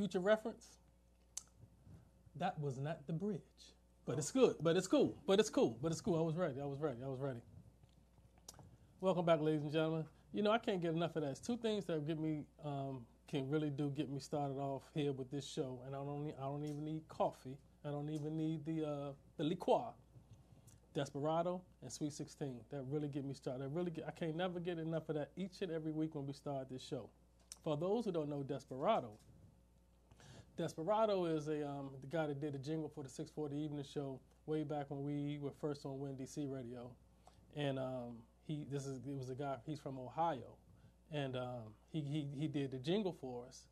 future reference, that was not the bridge. But it's good. But it's cool. But it's cool. But it's cool. I was ready. I was ready. I was ready. Welcome back, ladies and gentlemen. You know, I can't get enough of that. It's two things that get me can really do get me started off here with this show. And I don't even need coffee. I don't even need the liqueur. Desperado and Sweet 16. That really get me started. I can't never get enough of that each and every week when we start this show. For those who don't know Desperado is the guy that did the jingle for the 640 Evening Show way back when we were first on Win DC Radio, and it was a guy. He's from Ohio, and he did the jingle for us,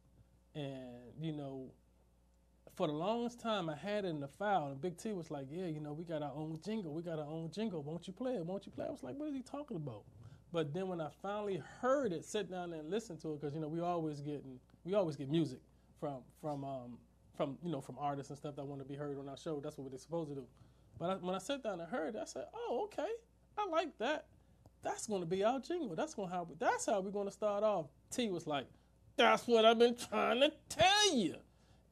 and you know, for the longest time I had it in the file, and Big T was like, yeah, you know, we got our own jingle. Won't you play it? Won't you play it? I was like, what is he talking about? But then when I finally heard it, sit down there and listen to it, because you know we always get music from artists and stuff that want to be heard on our show. That's what they're supposed to do. But when I sat down and heard it, I said, oh, okay, I like that. That's going to be our jingle. That's how we're going to start off. T was like, that's what I've been trying to tell you.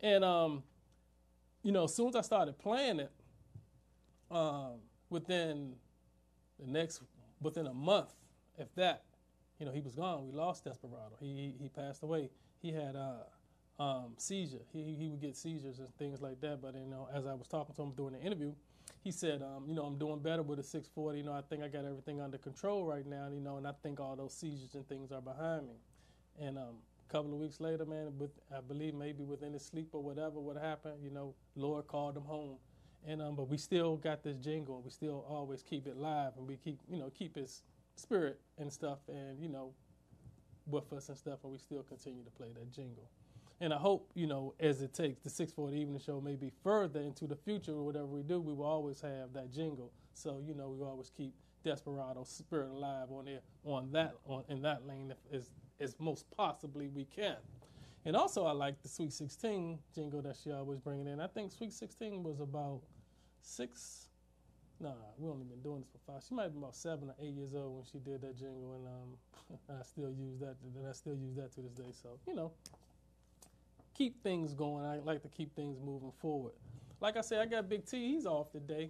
And you know, as soon as I started playing it, within a month, if that, you know, he was gone. We lost Desperado. He passed away. He had seizure. He would get seizures and things like that. But you know, as I was talking to him during the interview, he said, you know, I'm doing better with a 640. You know, I think I got everything under control right now. You know, and I think all those seizures and things are behind me. And a couple of weeks later, man, I believe maybe within his sleep or whatever, what happened, you know, Lord called him home. And but we still got this jingle, and we still always keep it live, and we keep his spirit and stuff, and you know, with us and stuff, and we still continue to play that jingle. And I hope, you know, as it takes, the 640 Evening Show maybe further into the future or whatever we do, we will always have that jingle. So, you know, we always keep Desperado's spirit alive in that lane as most possibly we can. And also I like the Sweet 16 jingle that she always bringing in. I think Sweet 16 was about we only been doing this for 5. She might have been about 7 or 8 years old when she did that jingle, and I still use that. And I still use that to this day. So, you know, keep things going. I like to keep things moving forward. Like I said, I got Big T. He's off today.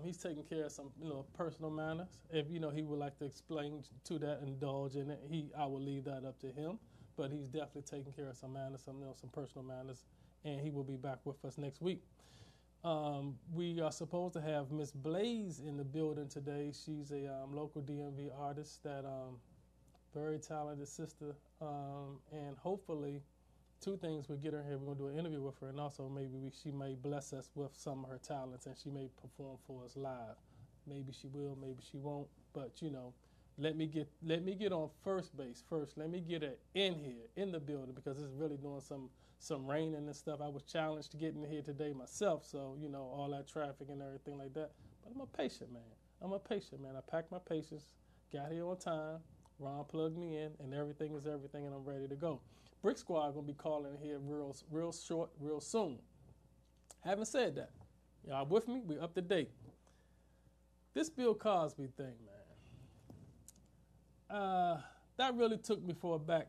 He's taking care of some, you know, personal matters. If you know he would like to explain to that, indulge in it, I will leave that up to him. But he's definitely taking care of some matters, some personal matters, and he will be back with us next week. We are supposed to have Miss Blaze in the building today. She's a local DMV artist, that very talented sister, and hopefully, two things, we'll get her here. We're going to do an interview with her, and also maybe she may bless us with some of her talents, and she may perform for us live. Maybe she will, maybe she won't, but you know, let me get on first base first. Let me get her in here, in the building, because it's really doing some raining and stuff. I was challenged to get in here today myself, so you know, all that traffic and everything like that. But I'm a patient man. I packed my patience, got here on time. Ron plugged me in, and everything is everything, and I'm ready to go. Brick Squad gonna be calling here real short, real soon. Having said that, y'all with me? We up to date. This Bill Cosby thing, man. That really took me for a back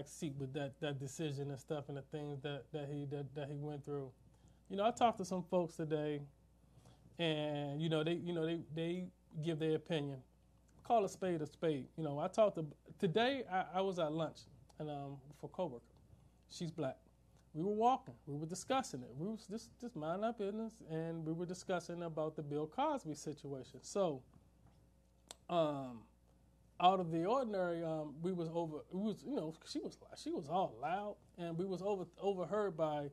seat with that decision and stuff, and the things that he went through. You know, I talked to some folks today, and they give their opinion. Call a spade a spade. You know, I talked to today. I was at lunch, and for a coworker, she's black. We were walking. We were discussing it. We was just minding our business, and we were discussing about the Bill Cosby situation. So, out of the ordinary, she was all loud, and we was overheard by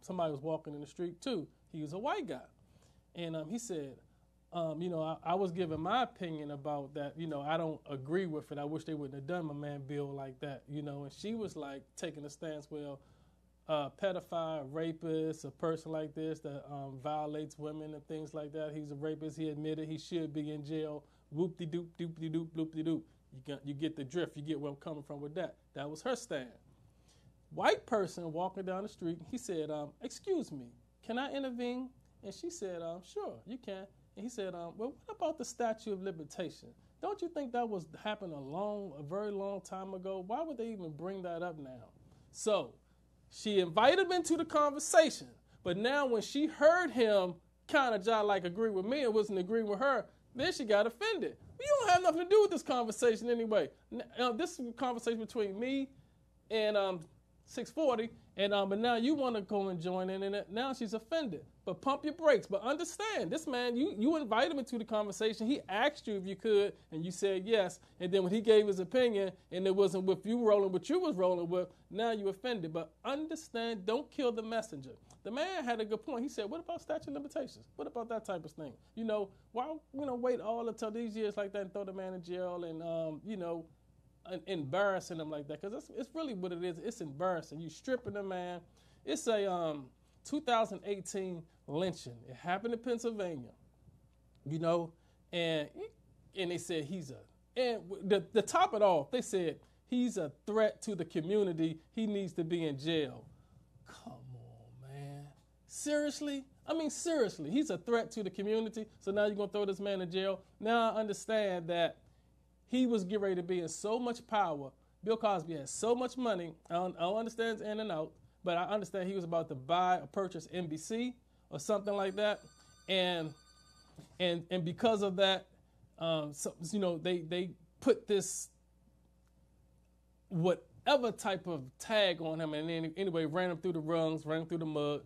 somebody was walking in the street too. He was a white guy, and he said, I was giving my opinion about that. You know, I don't agree with it. I wish they wouldn't have done my man Bill like that. You know, and she was like taking a stance. Well, pedophile, rapist, a person like this that violates women and things like that. He's a rapist. He admitted he should be in jail. Whoop-de-doop, doop-de-doop, bloop-de-doop. You get the drift. You get where I'm coming from with that. That was her stand. White person walking down the street. He said, "Excuse me, can I intervene?" And she said, "Sure, you can." And he said, "Well, what about the statute of limitation? Don't you think that was happened a very long time ago? Why would they even bring that up now?" So she invited him into the conversation, but now when she heard him kind of like agree with me and wasn't agreeing with her, then she got offended. You don't have nothing to do with this conversation anyway. This is a conversation between me and 640, and but now you want to go and join in it. Now she's offended. But pump your brakes. But understand, this man, you invited him into the conversation. He asked you if you could, and you said yes. And then when he gave his opinion, and it wasn't with you rolling what you was rolling with, now you offended. But understand, don't kill the messenger. The man had a good point. He said, what about statute of limitations? What about that type of thing? Why wait all until these years like that and throw the man in jail and embarrassing him like that? Because it's really what it is. It's embarrassing. You stripping the man. It's a 2018 lynching. It happened in Pennsylvania, and they said and the top it off, they said he's a threat to the community. He needs to be in jail. Come on, man. Seriously? I mean, seriously, he's a threat to the community. So now you're going to throw this man in jail? Now I understand that he was getting ready to be in so much power. Bill Cosby had so much money. I don't understand his in and out, but I understand he was about to buy or purchase NBC or something like that. And because of that, they put this whatever type of tag on him, and then anyway ran him through the rungs, ran him through the mud,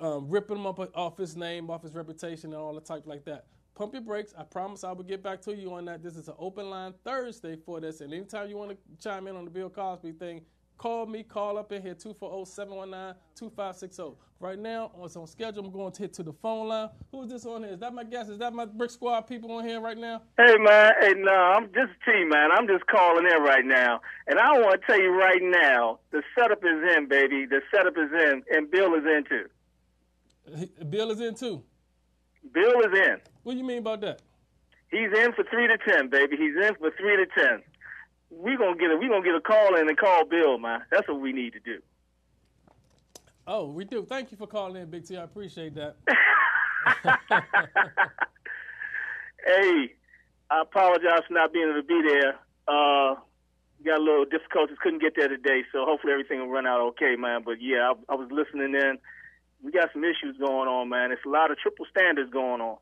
ripping him up off his name, off his reputation, and all the type like that. Pump your brakes. I promise I will get back to you on that. This is an open line Thursday for this, and anytime you want to chime in on the Bill Cosby thing, call up in here, 240-719-2560. Right now, it's on schedule. I'm going to hit to the phone line. Who is this on here? Is that my guest? Is that my Brick Squad people on here right now? Hey, man. Hey, no, I'm just T, man. I'm just calling in right now. And I want to tell you right now, the setup is in, baby. The setup is in, and Bill is in, too. Bill is in, too? Bill is in. What do you mean about that? He's in for 3 to 10, baby. He's in for 3 to 10. We're gonna get a call in and call Bill, man. That's what we need to do. Oh, we do. Thank you for calling in, Big T. I appreciate that. Hey, I apologize for not being able to be there. Got a little difficulties, couldn't get there today, so hopefully everything will run out okay, man. But yeah, I was listening in. We got some issues going on, man. It's a lot of triple standards going on.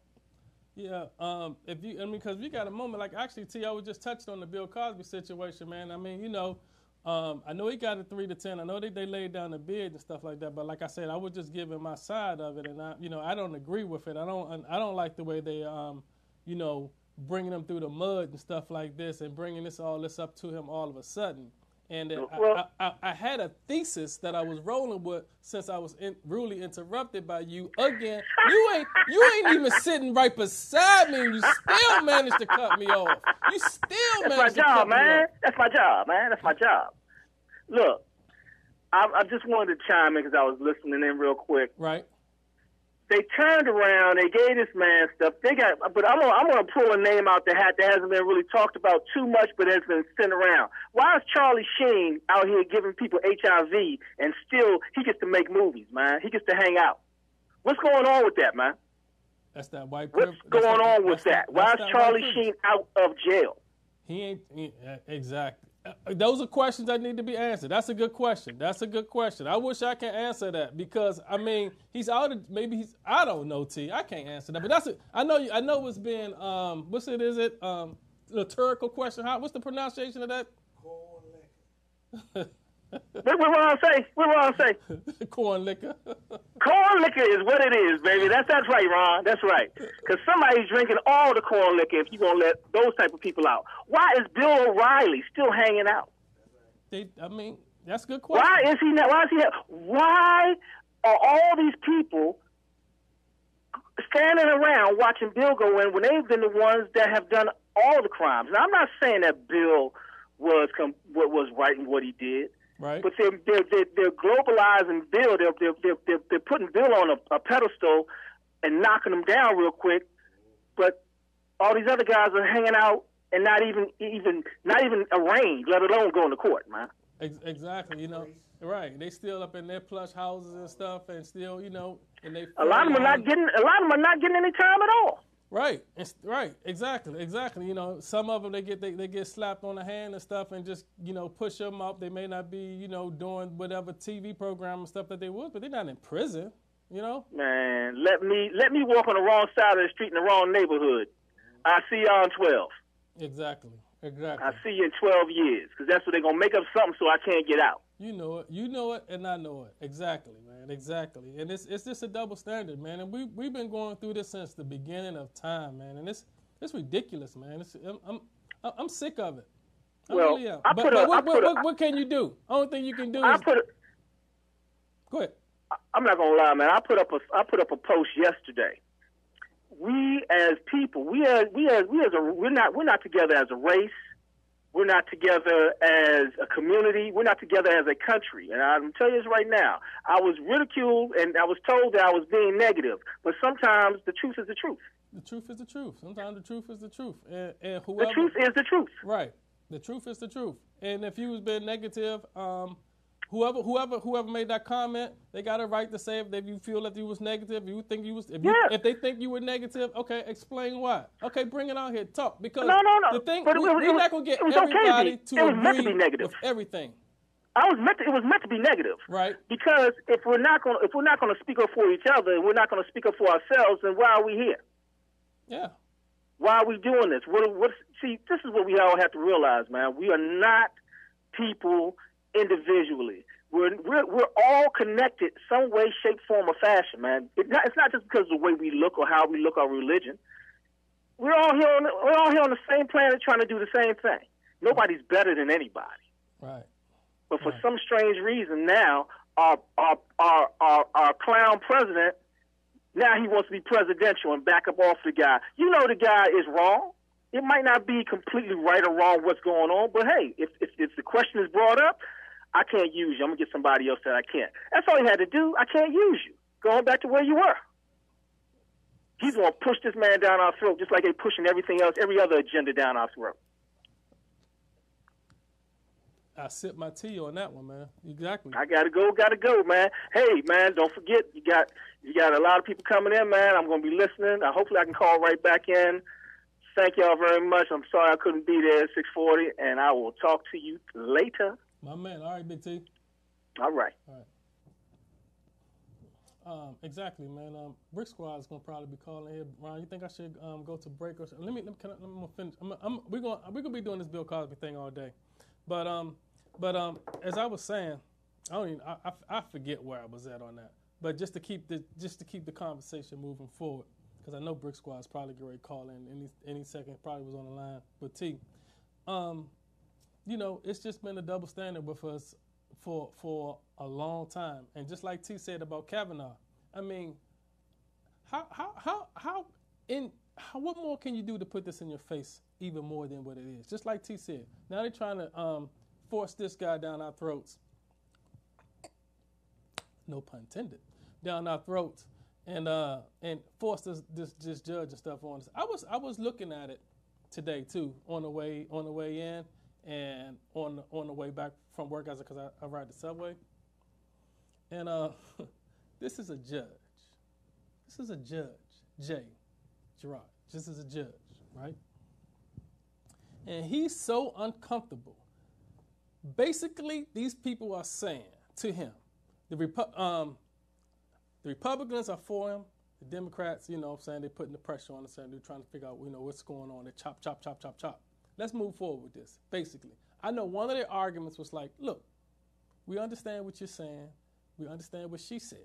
Yeah, because we got a moment, like actually, T, I was just touched on the Bill Cosby situation, man. I mean, I know he got a 3 to 10. I know they laid down the bid and stuff like that, but like I said, I was just giving my side of it, and I don't agree with it. I don't like the way they, bringing him through the mud and stuff like this, and bringing all this up to him all of a sudden. And I had a thesis that I was rolling with since I was rudely interrupted by you again. You ain't even sitting right beside me, and you still managed to cut me off. You still managed to cut me off. That's my job, man. That's my job. Look, I just wanted to chime in because I was listening in real quick. Right. They turned around, they gave this man stuff. But I'm gonna pull a name out the hat that hasn't been really talked about too much, but has been sent around. Why is Charlie Sheen out here giving people HIV and still he gets to make movies, man? He gets to hang out. What's going on with that, man? That's that white privilege. What's going on with that? Why is Charlie Sheen out of jail? Exactly. Those are questions that need to be answered. That's a good question. I wish I could answer that because he's out of I don't know, T. I can't answer that. But I know it's been is it rhetorical question. What's the pronunciation of that? What I say? Corn liquor. Corn liquor is what it is, baby. That's right, Ron. That's right. Because somebody's drinking all the corn liquor if you're going to let those type of people out. Why is Bill O'Reilly still hanging out? That's a good question. Why is he not? Why are all these people standing around watching Bill go in when they've been the ones that have done all the crimes? Now, I'm not saying that Bill was right in what he did. Right. But they're globalizing Bill. They're putting Bill on a pedestal and knocking him down real quick. But all these other guys are hanging out and not even arraigned, let alone going to court, man. Exactly. Right. They still up in their plush houses and stuff, and still, and they. A lot of them are not getting any time at all. Right. Right. Exactly. You know, some of them they get slapped on the hand and stuff, and just push them up. They may not be doing whatever TV program and stuff that they would, but they're not in prison. You know. Man, let me walk on the wrong side of the street in the wrong neighborhood. I see y'all in 12. Exactly. I see you in 12 years, because that's what they're gonna make up something so I can't get out. You know it, and I know it. Exactly, man, exactly. And it's just a double standard, man. And we've been going through this since the beginning of time, man. And it's ridiculous, man. I'm sick of it. Well, really am. But what can you do? Only thing you can do is go ahead. I'm not gonna lie, man. I put up a post yesterday. We as people, we're not together as a race. We're not together as a community. We're not together as a country. And I'm telling you this right now. I was ridiculed and I was told that I was being negative. But sometimes the truth is the truth. The truth is the truth. Sometimes the truth is the truth. And the truth is the truth. Right. The truth is the truth. And if you was being negative, whoever made that comment, they got a right to say if you feel that you was negative, if they think you were negative, okay, explain why. Okay, bring it out here, talk. Because no. The thing, we're not gonna get everybody to agree with everything. It was meant to be negative, right? Because if we're not gonna speak up for each other, and we're not gonna speak up for ourselves, then why are we here? Yeah. Why are we doing this? See, this is what we all have to realize, man. We are not people individually. We're all connected some way, shape, form, or fashion, man. It's not just because of the way we look or how we look, our religion. We're all here on the same planet trying to do the same thing. Nobody's better than anybody. Right. But for some strange reason now, our clown president, now he wants to be presidential and back up off the guy. You know the guy is wrong. It might not be completely right or wrong what's going on, but hey, if the question is brought up, I can't use you. I'm going to get somebody else that I can't. That's all he had to do. I can't use you. Going back to where you were. He's going to push this man down our throat just like they're pushing everything else, every other agenda down our throat. I sip my tea on that one, man. Exactly. I gotta go, man. Hey, man, don't forget you got a lot of people coming in, man. I'm gonna be listening. Hopefully, I can call right back in. Thank y'all very much. I'm sorry I couldn't be there at 6:40, and I will talk to you later. My man. All right, Big T. All right. Exactly, man. Brick Squad is gonna probably be calling here. Ron, you think I should go to break or something? Let me finish. We're gonna be doing this Bill Cosby thing all day. But as I was saying, I forget where I was at on that. But just to keep the conversation moving forward, because I know Brick Squad is probably going to call in any second. Probably was on the line. But T, it's just been a double standard with us for a long time. And just like T said about Kavanaugh, I mean, what more can you do to put this in your face even more than what it is? Just like T said, now they're trying to force this guy down our throats. No pun intended. Down our throats, and force this judge and stuff on us. I was looking at it today too on the way in and on the way back from work because I ride the subway. And this is a judge. This is a judge, Jay Gerard. This is a judge, right? And he's so uncomfortable. Basically, these people are saying to him, the Republicans are for him, the Democrats, saying they're putting the pressure on us, saying they're trying to figure out, what's going on. They chop, chop, chop, chop, chop. Let's move forward with this, basically. I know one of their arguments was like, look, we understand what you're saying. We understand what she said.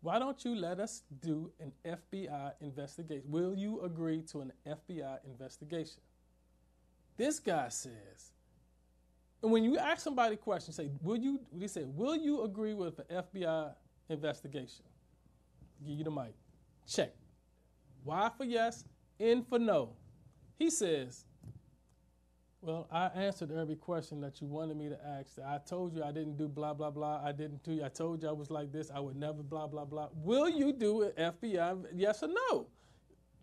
Why don't you let us do an FBI investigation? Will you agree to an FBI investigation? This guy says, and when you ask somebody questions, say, will you agree with the FBI investigation? Give you the mic. Check. Y for yes, N for no. He says, well, I answered every question that you wanted me to ask. I told you I didn't do blah, blah, blah. I told you I was like this. I would never blah, blah, blah. Will you do an FBI, yes or no?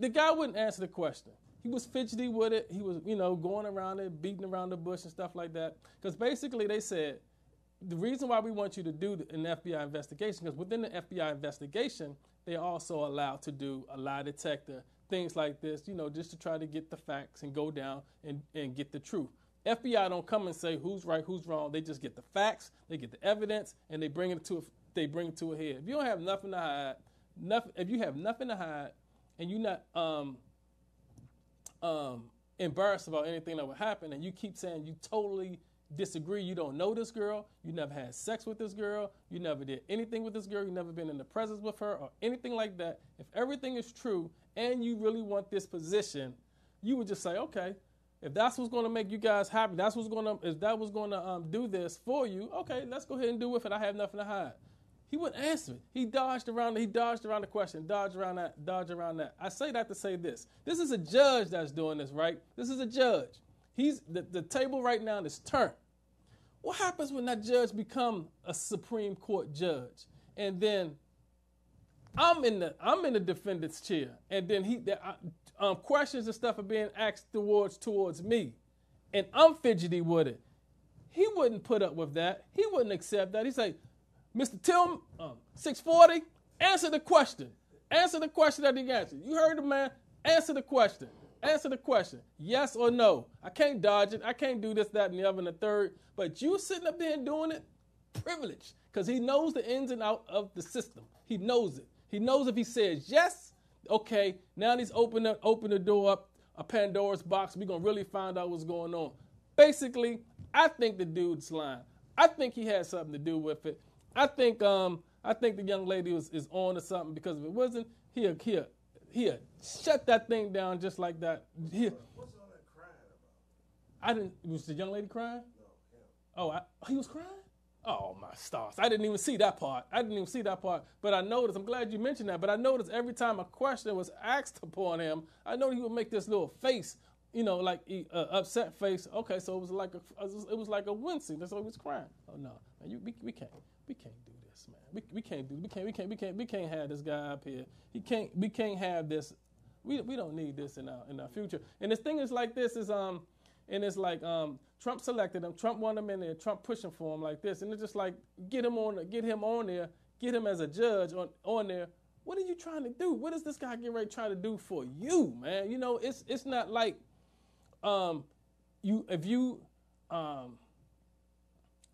The guy wouldn't answer the question. He was fidgety with it. He was, going around it, beating around the bush and stuff like that. Because basically they said, the reason why we want you to do an FBI investigation, because within the FBI investigation, they're also allowed to do a lie detector things like this, just to try to get the facts and go down and get the truth. FBI don't come and say who's right, who's wrong. They just get the facts, they get the evidence, and they bring it to a head. If you don't have nothing to hide, if you have nothing to hide, and you're not embarrassed about anything that would happen, and you keep saying you totally disagree, you don't know this girl, you never had sex with this girl, you never did anything with this girl, you never been in the presence with her or anything like that. If everything is true and you really want this position, you would just say, okay, if that's what's going to make you guys happy, if that was going to do this for you, okay, let's go ahead and do with it. I have nothing to hide. He wouldn't answer it. He dodged around the question, dodged around that. I say that to say this. This is a judge that's doing this, right? This is a judge. The table right now is turned. What happens when that judge become a Supreme Court judge, and then I'm in the defendant's chair, and then questions and stuff are being asked towards me, and I'm fidgety with it. He wouldn't put up with that. He wouldn't accept that. He'd say, Mr. Tillman, 640, answer the question. Answer the question that he answered. You heard the man. Answer the question. Answer the question. Yes or no. I can't dodge it. I can't do this, that, and the other, and the third. But you sitting up there and doing it, privilege. Because he knows the ins and outs of the system. He knows it. He knows if he says yes, okay, now he's open the door up, a Pandora's box. We're going to really find out what's going on. Basically, I think the dude's lying. I think he had something to do with it. I think the young lady is on to something, because if it wasn't, he'll shut that thing down just like that. What's all that crying about? Was the young lady crying? No, him. Oh, he was crying? Oh, my stars. I didn't even see that part. But I noticed, I'm glad you mentioned that, but I noticed every time a question was asked upon him, I noticed he would make this little face, like upset face. Okay, so it was like a wincing. That's why he was crying. Oh, no, man, we can't do this, man. We can't have this guy up here. We can't have this. We don't need this in our future. And this thing is like this is and it's like Trump selected him, Trump wanted him in there, Trump pushing for him like this, and it's just like get him on there, get him as a judge on there. What are you trying to do? What is this guy getting ready to try to do for you, man? It's not like you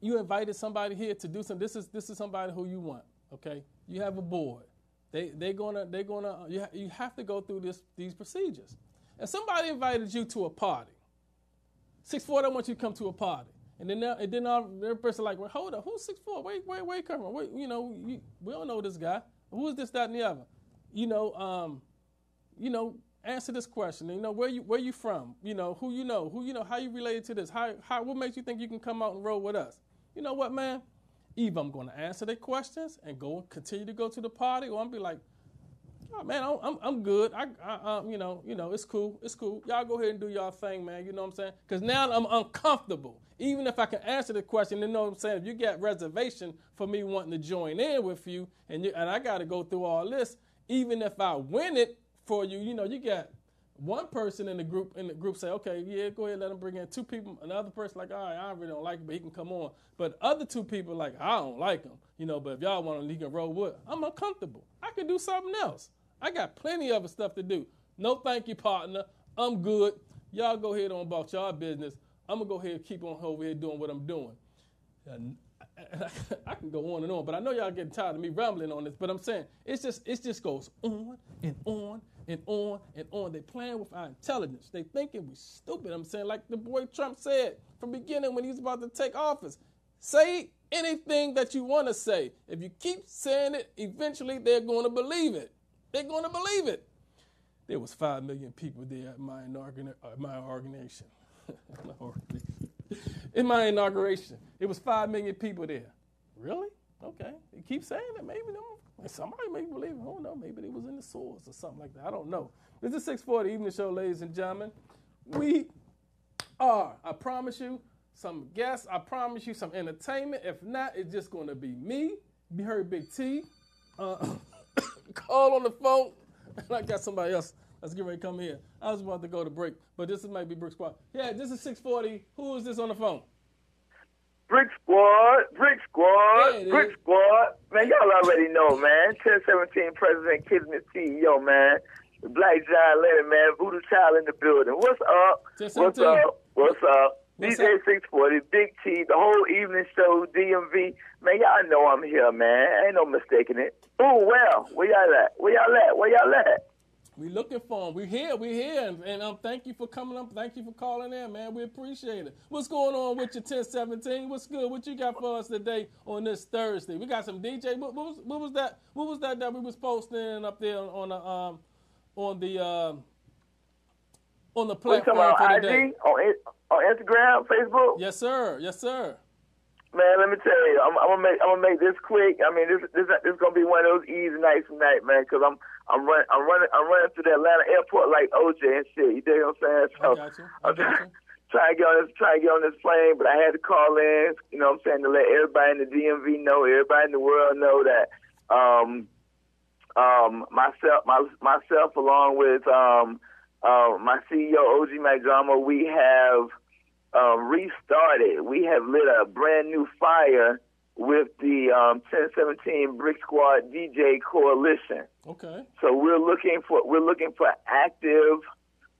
invited somebody here to do something. This is somebody who you want. Okay, you have a board. You have to go through these procedures. And somebody invited you to a party. 6'4", I want you to come to a party. And then their person like, well, hold up, who's 6'4"? Where you coming from? We don't know this guy. Who is this, that, and the other? Answer this question. Where you from? Who you know, how you related to this? What makes you think you can come out and roll with us? You know what, man? Either I'm going to answer their questions and continue to go to the party, or I'm be like, oh man, I'm good. It's cool. Y'all go ahead and do y'all thing, man. You know what I'm saying? Because now I'm uncomfortable. Even if I can answer the question, you know what I'm saying? If you got reservation for me wanting to join in with you, and I got to go through all this, even if I win it for you, you got one person in the group say, okay, yeah, go ahead, let him bring in two people. Another person like, all right, I really don't like him, but he can come on. But other two people like, I don't like him, but if y'all want him, he can roll with. I'm uncomfortable. I can do something else. I got plenty of stuff to do. No thank you, partner. I'm good. Y'all go ahead on about y'all business. I'm going to go ahead and keep on over here doing what I'm doing. And I can go on and on, but I know y'all getting tired of me rambling on this, but I'm saying it just goes on and on and on and on. They playing with our intelligence. They thinking we stupid. I'm saying, like the boy Trump said from the beginning when he was about to take office, say anything that you want to say. If you keep saying it, eventually they're going to believe it. They're going to believe it. There was 5 million people there at my inauguration. In my inauguration, it was 5 million people there. Really? Okay. They keep saying it. Maybe somebody may believe it. I don't know. Maybe they was in the source or something like that. I don't know. This is 640 Evening Show, ladies and gentlemen. We are, I promise you, some guests. I promise you some entertainment. If not, it's just going to be me. You heard Big T. Call on the phone. And I got somebody else. Let's get ready to come here. I was about to go to break, but this might be Brick Squad. Yeah, this is 640. Who is this on the phone? Brick Squad. Brick Squad. Man, y'all already know, man. 1017 President Kismet CEO, man. Black John Lennon, man. Voodoo Child in the building. What's up? What's up? What's up? DJ 640, Big T, the whole evening show, DMV. Man, y'all know I'm here, man. Ain't no mistaking it. Oh, well, where y'all at? Where y'all at? We looking for them. We're here. And thank you for coming up. Thank you for calling in, man. We appreciate it. What's going on with your 1017? What's good? What you got for us today on this Thursday? We got some DJ. What was that? What was that we was posting up there on the platform for today? On Instagram, Facebook? Yes, sir. Man, let me tell you, I'm gonna make this quick. I mean, this gonna be one of those easy nights tonight, man, because I'm running through the Atlanta airport like OJ and shit. You dig what I'm saying? So I got you. Trying to get on this plane, but I had to call in. You know what I'm saying, to let everybody in the DMV know, everybody in the world know that myself along with my CEO OG McDrama, we have restarted. We have lit a brand new fire with the 1017 Brick Squad DJ Coalition. Okay. So we're looking for active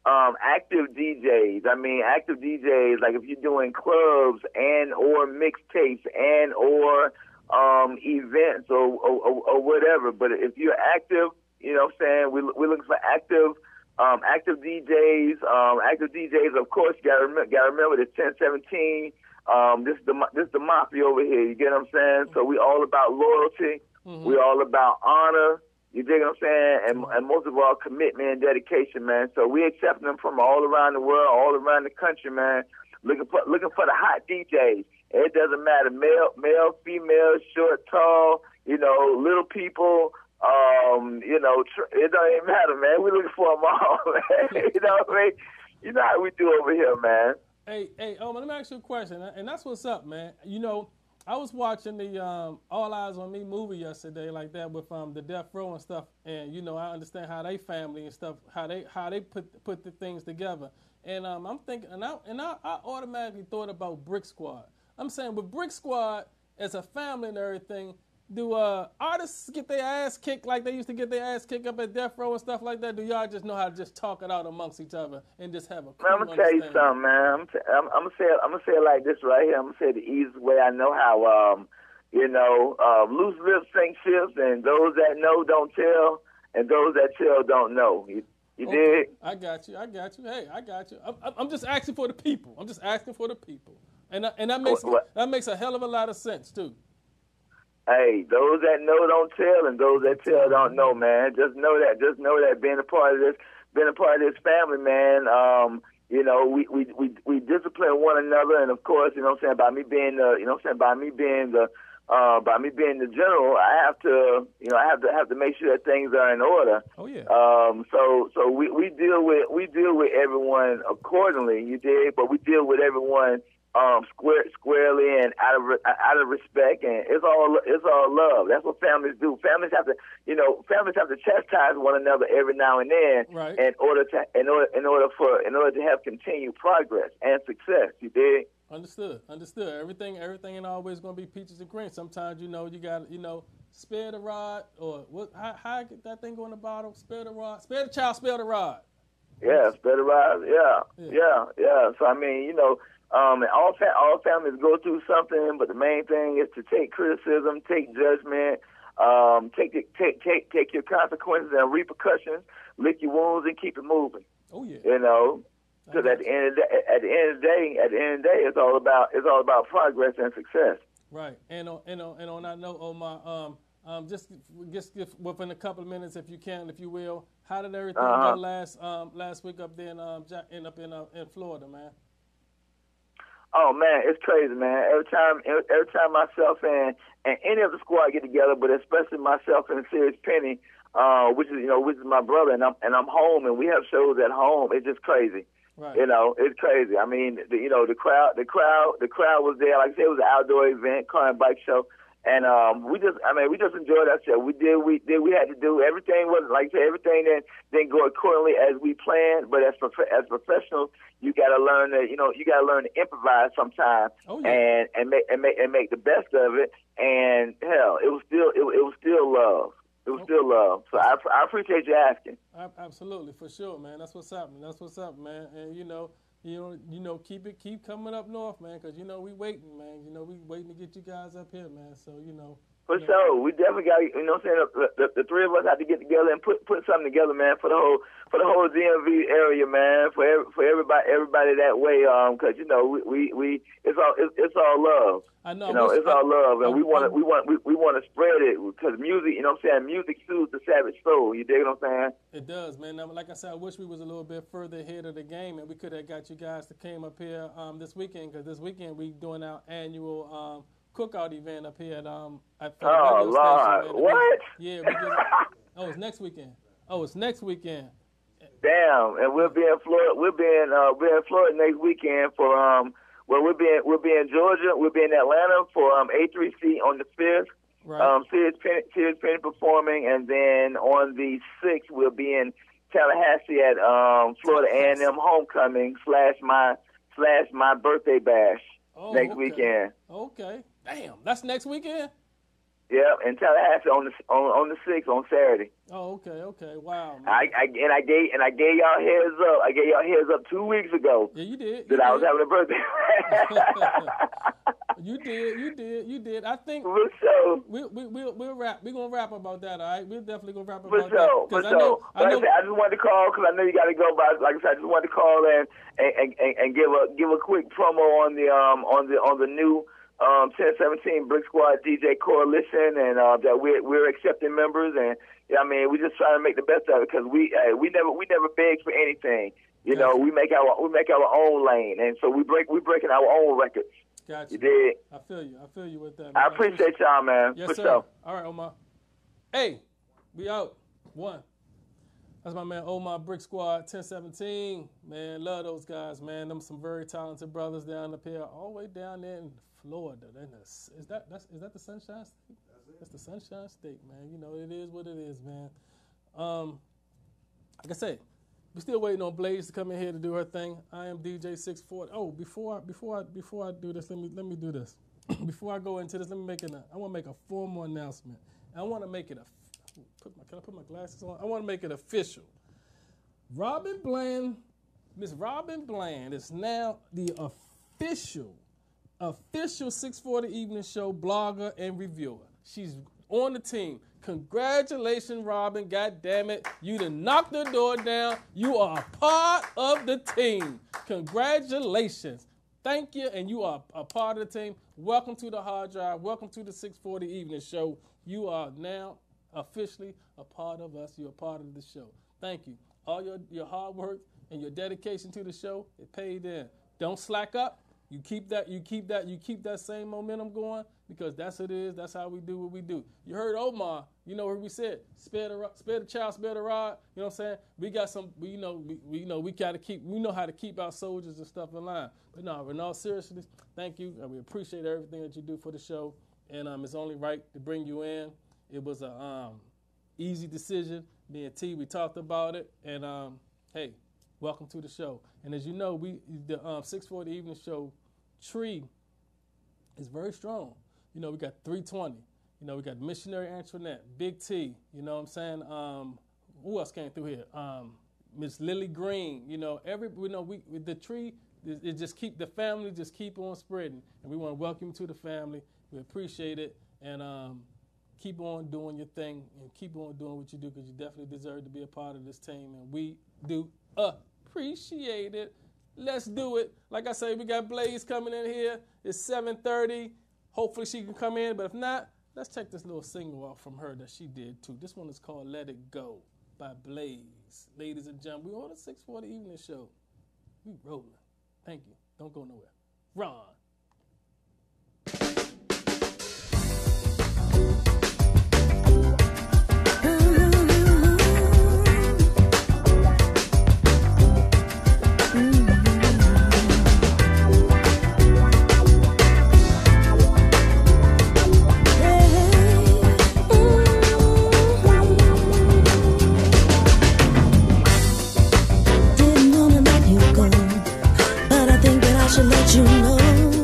DJs. I mean, active DJs, like if you're doing clubs and or mixtapes and or events or whatever. But if you're active, you know what I'm saying, we're looking for active DJs. Active DJs, of course, you gotta remember the 1017. This is the mafia over here. You get what I'm saying? So we all about loyalty. Mm-hmm. We all about honor. You dig what I'm saying? And most of all, commitment and dedication, man. So we accepting them from all around the world, all around the country, man. Looking for the hot DJs. It doesn't matter, male, female, short, tall, little people. It don't even matter, man. We looking for them all, man. You know what I mean? You know how we do over here, man. Hey, let me ask you a question, and that's what's up, man. I was watching the All Eyes on Me movie yesterday, like that, with the Death Row and stuff, and I understand how they family and stuff, how they put the things together, and I'm thinking, and I automatically thought about Brick Squad. I'm saying with Brick Squad as a family and everything, do artists get their ass kicked like they used to get their ass kicked up at Death Row and stuff like that? Do y'all just know how to just talk it out amongst each other and just have a cool I'm gonna tell you something, man. I'm gonna say it like this right here. I'm gonna say it the easiest way I know how. Loose lips sink ships, and those that know don't tell, and those that tell don't know. You dig? I got you. Hey, I got you. I'm just asking for the people. And that makes a hell of a lot of sense too. Hey, those that know don't tell, and those that tell don't know, man. Just know that being a part of this family, man. We discipline one another, and of course, by me being the general, I have to make sure that things are in order. Oh yeah. So we deal with everyone accordingly. You did, but we deal with everyone squarely and out of respect, and it's all love. That's what families do. Families have to chastise one another every now and then, right, in order to have continued progress and success. You dig? Understood. Everything ain't always gonna be peaches and cream. Sometimes you got spare the rod, or what? How get that thing go in the bottle? Spare the rod, spare the child, spare the rod. Yeah, spare the rod. Yeah. So I mean, and all families go through something, but the main thing is to take criticism, take judgment, take your consequences and repercussions, lick your wounds, and keep it moving. Oh yeah. Because at the end of the day, it's all about progress and success. Right. And on that note, Omar, just within a couple of minutes, if you can, if you will, how did everything go last week up there in Florida, man? Oh man, it's crazy, man. Every time myself and any of the squad get together, but especially myself and Serious Penny, which is my brother, and I'm home, and we have shows at home. It's just crazy. Right. It's crazy. I mean, the crowd was there. Like I said, it was an outdoor event, car and bike show. And we just enjoyed ourselves. We did we had to do. Everything wasn't, like I said, everything didn't go accordingly as we planned. But as professionals, you gotta learn to improvise sometimes. Oh, yeah. and make the best of it. And hell, it was still love. It was still love. So I I appreciate you asking. Absolutely, for sure, man. That's what's happening. That's what's up, man. And keep coming up north, man, because we waiting, man. We waiting to get you guys up here, man. So For sure, we definitely got. What I'm saying, the three of us have to get together and put something together, man, for the whole DMV area, man, for everybody that way, because we it's all love. I know. It's all love, and we want to spread it because music. Music soothes the savage soul. You dig what I'm saying? It does, man. Now, like I said, I wish we was a little bit further ahead of the game, and we could have got you guys to came up here this weekend, because this weekend we doing our annual cookout event up here at oh Lord, station, what? It's next weekend. It's next weekend. Damn, and we'll be in Florida. We'll be in Florida next weekend for we'll be in Georgia. We'll be in Atlanta for A3C on the 5th. Right. Sirius Penny performing, and then on the 6th we'll be in Tallahassee at Florida A&M homecoming / my birthday bash next weekend. Okay. Damn, that's next weekend? Yeah, in Tallahassee on the 6th on Saturday. Oh, okay. Wow. Man. I gave y'all heads up. I gave y'all heads up 2 weeks ago. Yeah, you did. I was having a birthday. You did. I think for sure. We'll wrap. We're gonna rap about that. All right, we're definitely gonna rap about for sure. that. For sure. I just wanted to call because I know you got to go. But like I said, I just wanted to call and give a quick promo on the new 1017 Brick Squad DJ Coalition, and that we're accepting members, and we just trying to make the best of it because we never beg for anything. Gotcha. We make our own lane, and so we're breaking our own records. Gotcha. You did. I feel you with that, man. I appreciate y'all, man. Yes, for sir. Sure. All right, Omar. Hey, we out. One. That's my man Omar, Brick Squad 1017. Man, love those guys, man. Them some very talented brothers down up here, all the way down there in Florida. Is that the Sunshine State? That's the Sunshine State, man. It is what it is, man. Like I say, we're still waiting on Blaze to come in here to do her thing. I am DJ 640. Oh, before I do this, let me do this. Before I go into this, I want to make a formal announcement. I want to make it can I put my glasses on? I want to make it official. Miss Robin Bland is now the official 640 Evening Show blogger and reviewer. She's on the team. Congratulations, Robin. God damn it. You done knocked the door down. You are a part of the team. Congratulations. Thank you, and you are a part of the team. Welcome to the Hard Drive. Welcome to the 640 Evening Show. You are now officially a part of us. You're a part of the show. Thank you. All your hard work and your dedication to the show, it paid in. Don't slack up. You keep that same momentum going, because that's what it is. That's how we do what we do. You heard Omar. You know what we said. Spare the child, spare the rod. You know what I'm saying? We got some. We know how to keep our soldiers and stuff in line. But no, in all seriousness, thank you, and we appreciate everything that you do for the show. And it's only right to bring you in. It was a easy decision. Me and T, we talked about it, and hey. Welcome to the show. And as you know, the 640 Evening Show tree is very strong. We got 320. We got Missionary Antoinette, Big T. You know what I'm saying? Who else came through here? Miss Lily Green. The tree. It just the family just keep on spreading, and we want to welcome you to the family. We appreciate it, and keep on doing your thing, and keep on doing what you do, because you definitely deserve to be a part of this team, and we do appreciate it. Let's do it. Like I say, we got Blaze coming in here. It's 7:30. Hopefully she can come in, but if not, let's check this little single out from her that she did too. This one is called Let It Go by Blaze. Ladies and gentlemen, we on the 640 Evening Show. We rolling. Thank you. Don't go nowhere. Ron. Let you know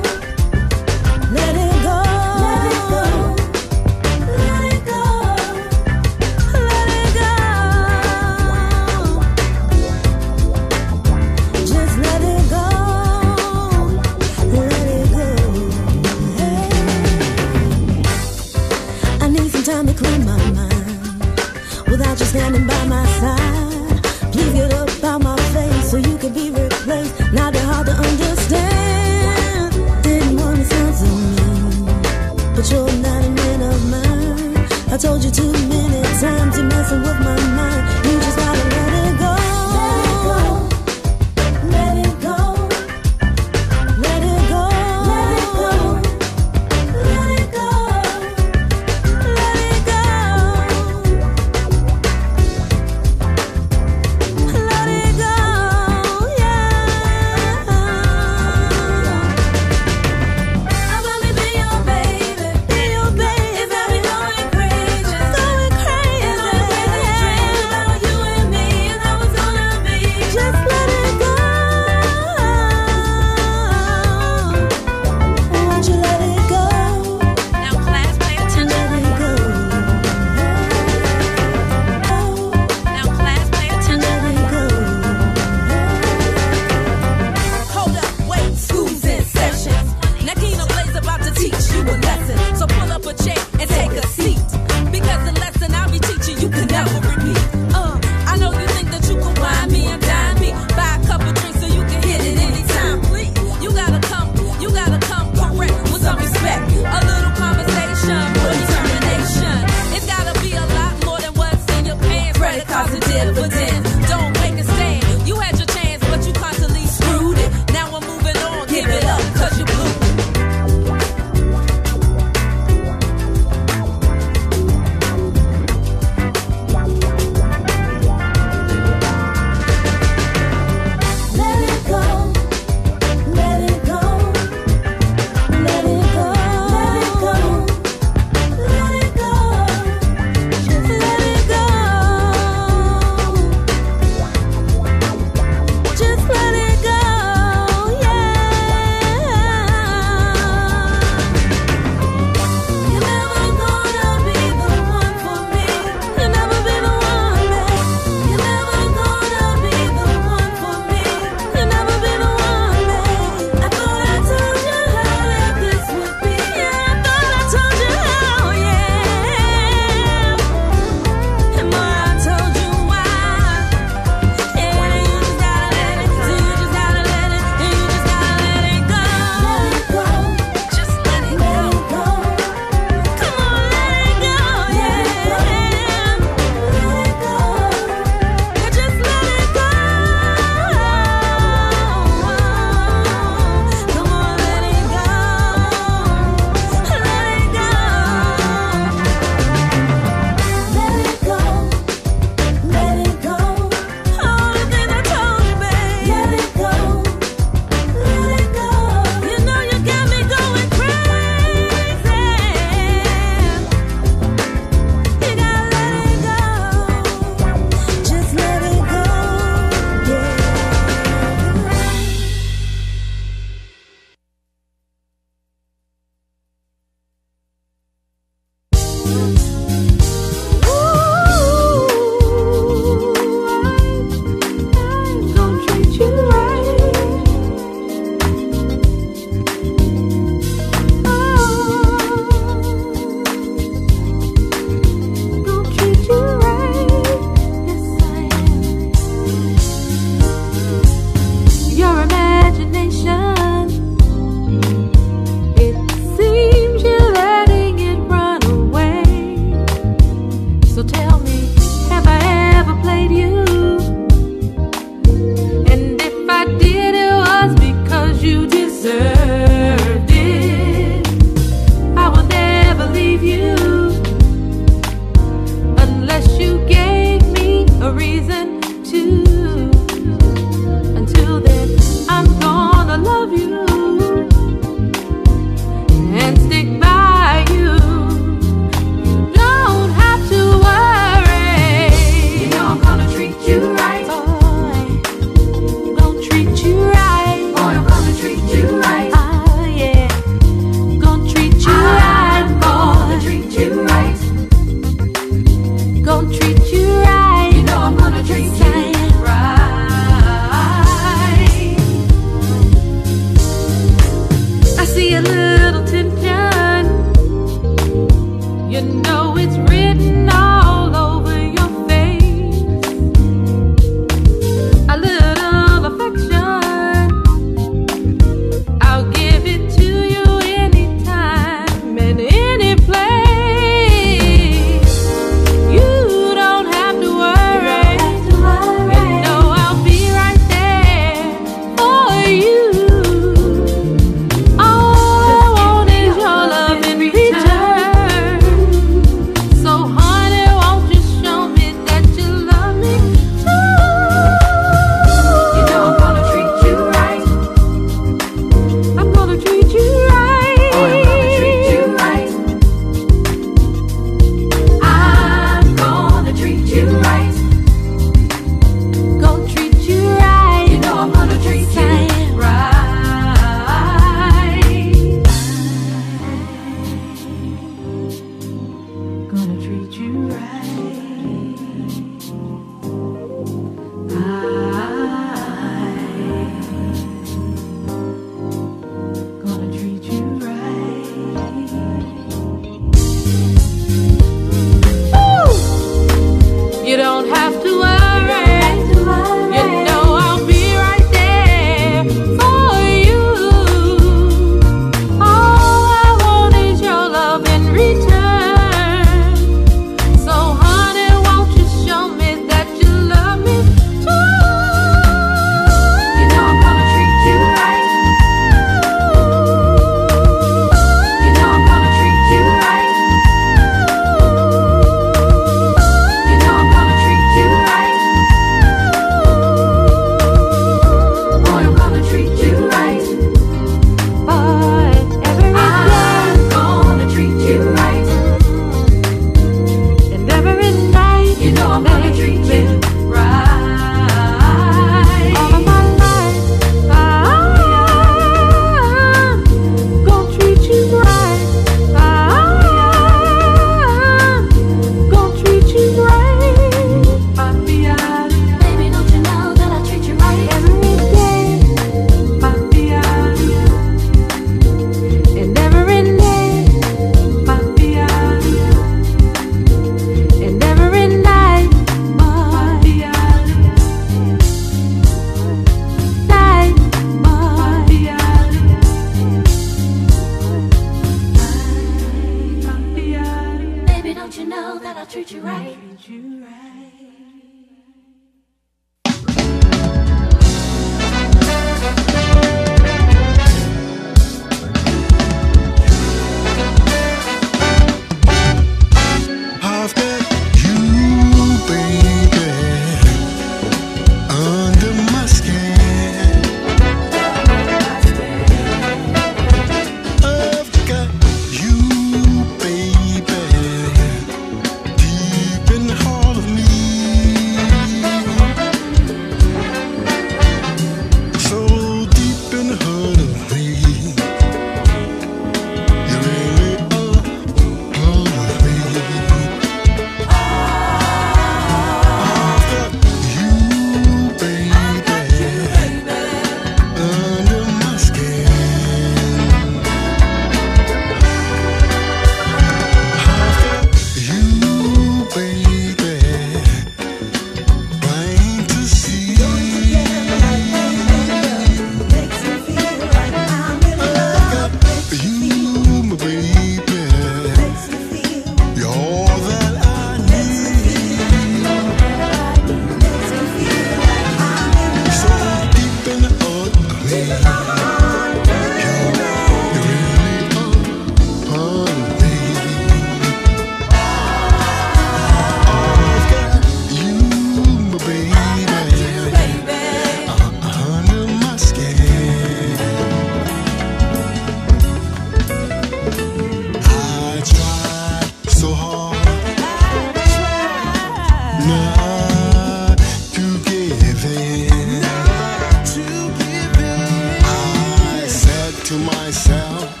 to myself,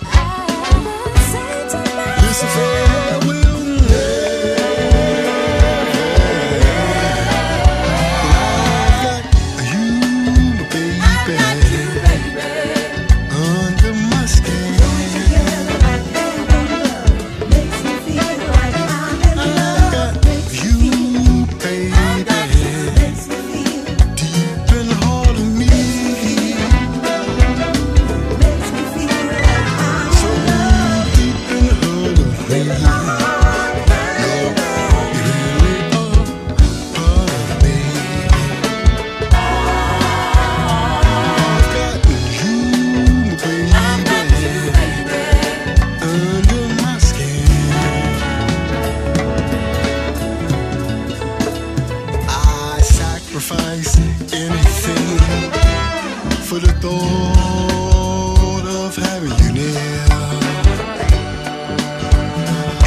this affair will never. I got you, baby, under my skin. Makes me feel like I'm in love. You, baby, makes me feel deep in the heart of me. Makes me feel like I'm so deep in the heart of me. You really are part of me. I've got you, baby, under my skin. I sacrifice anything for the thought of having you near.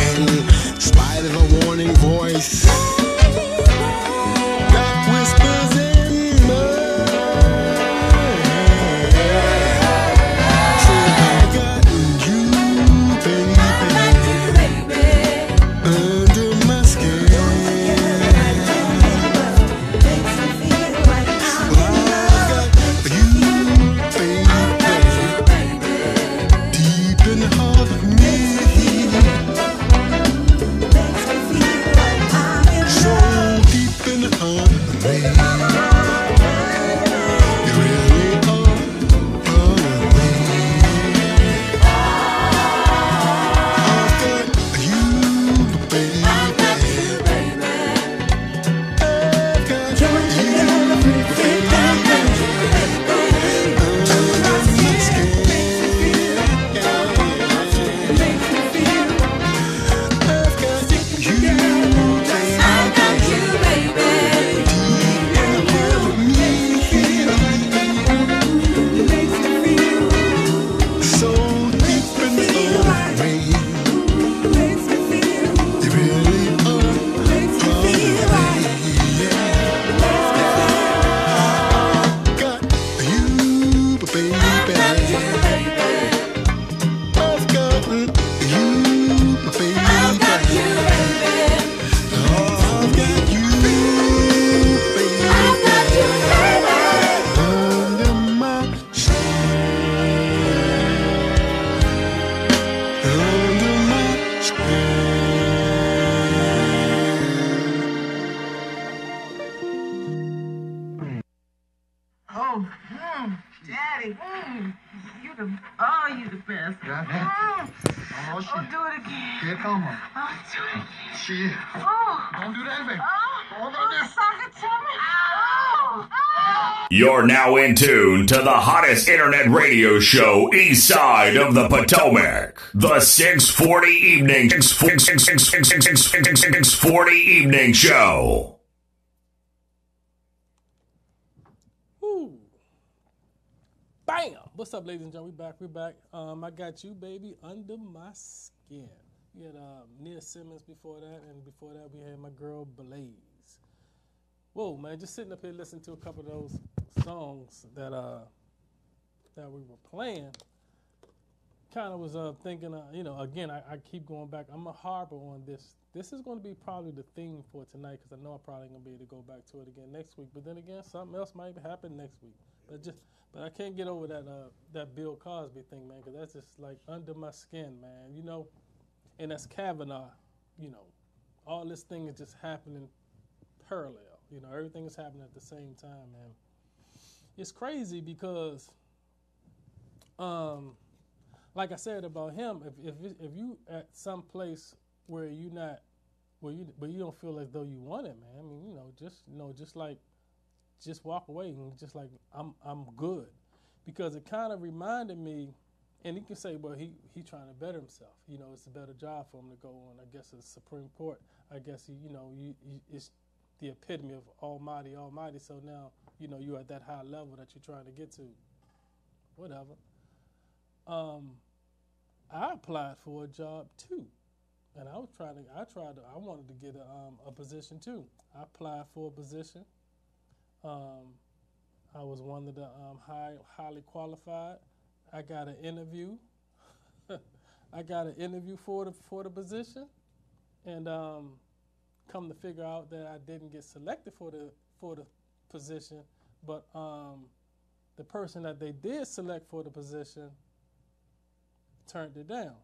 In spite of a warning voice that whispers in mine, say I got you, baby, under my skin. Deep in the heart of me, so deep in the heart of me, you really are part of me. I've got you, baby. I've got you, baby. So deep in the heart of me, you really are part of me. Got you, baby. I've got you, baby. I've got you, baby. Under my skin. Under my skin. Oh, Daddy, you the best. Yeah. Oh, Oh, do it again. Here come her. Oh, do it again. Shit. Oh, Don't do that, baby. oh, Hold on there. suck it to me. Oh. You're now in tune to the hottest internet radio show east side of the Potomac. The 640 Evening 640 Evening Show. Woo. Bam! What's up, ladies and gentlemen? We back. I got you, baby, under my skin. We had Nia Simmons before that, and before that we had my girl Blaze. Whoa, man! Just sitting up here listening to a couple of those songs that we were playing. Kind of was thinking, again, I keep going back. I'm a harbor on this. This is going to be probably the theme for tonight because I know I'm probably going to be able to go back to it again next week. But then again, something else might happen next week. But I can't get over that Bill Cosby thing, man, because that's just like under my skin, man. And that's Kavanaugh. All this thing is just happening parallel. Everything is happening at the same time, man. It's crazy because, like I said about him, if you at some place where you don't feel as though you want it, man. I mean, just walk away and just like I'm good, because it kind of reminded me. And you can say, well, he trying to better himself. It's a better job for him to go on. I guess it's Supreme Court. I guess it's the epitome of almighty. So now, you're at that high level that you're trying to get to. Whatever. I applied for a job too, and I wanted to get a position too. I applied for a position. I was one of the highly qualified. I got an interview. I got an interview for the position, and come to figure out that I didn't get selected for the position, but the person that they did select for the position turned it down.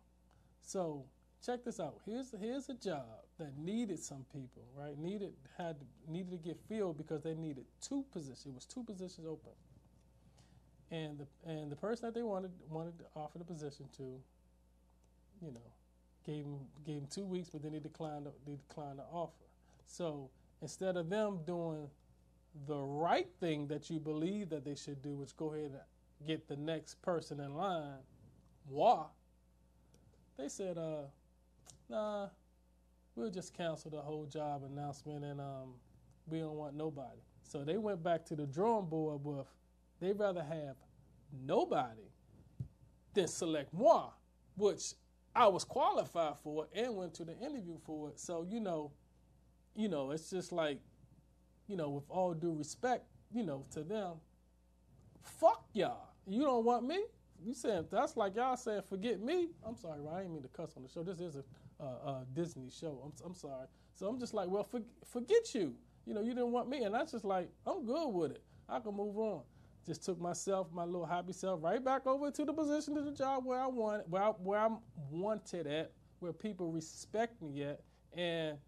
So check this out. Here's a job that needed some people, right? Needed to get filled because they needed two positions. It was two positions open, and the person that they wanted to offer the position to, you know, gave him 2 weeks, but then they declined the offer. So instead of them doing the right thing that you believe that they should do, which go ahead and get the next person in line, they said, nah, we'll just cancel the whole job announcement, and we don't want nobody. So they went back to the drawing board with, they'd rather have nobody than select moi, which I was qualified for and went to the interview for it. So, you know, it's just like, you know, with all due respect, you know, to them, fuck y'all. You don't want me? You saying, that's like y'all saying, forget me? I'm sorry, Ryan, I didn't mean to cuss on the show. This is a Disney show. I'm sorry. So I'm just like, well, forget you. You know, you didn't want me. And that's just like, I'm good with it. I can move on. Just took myself, my little happy self, right back over to the position of the job where I wanted, where I'm wanted at, where people respect me at, and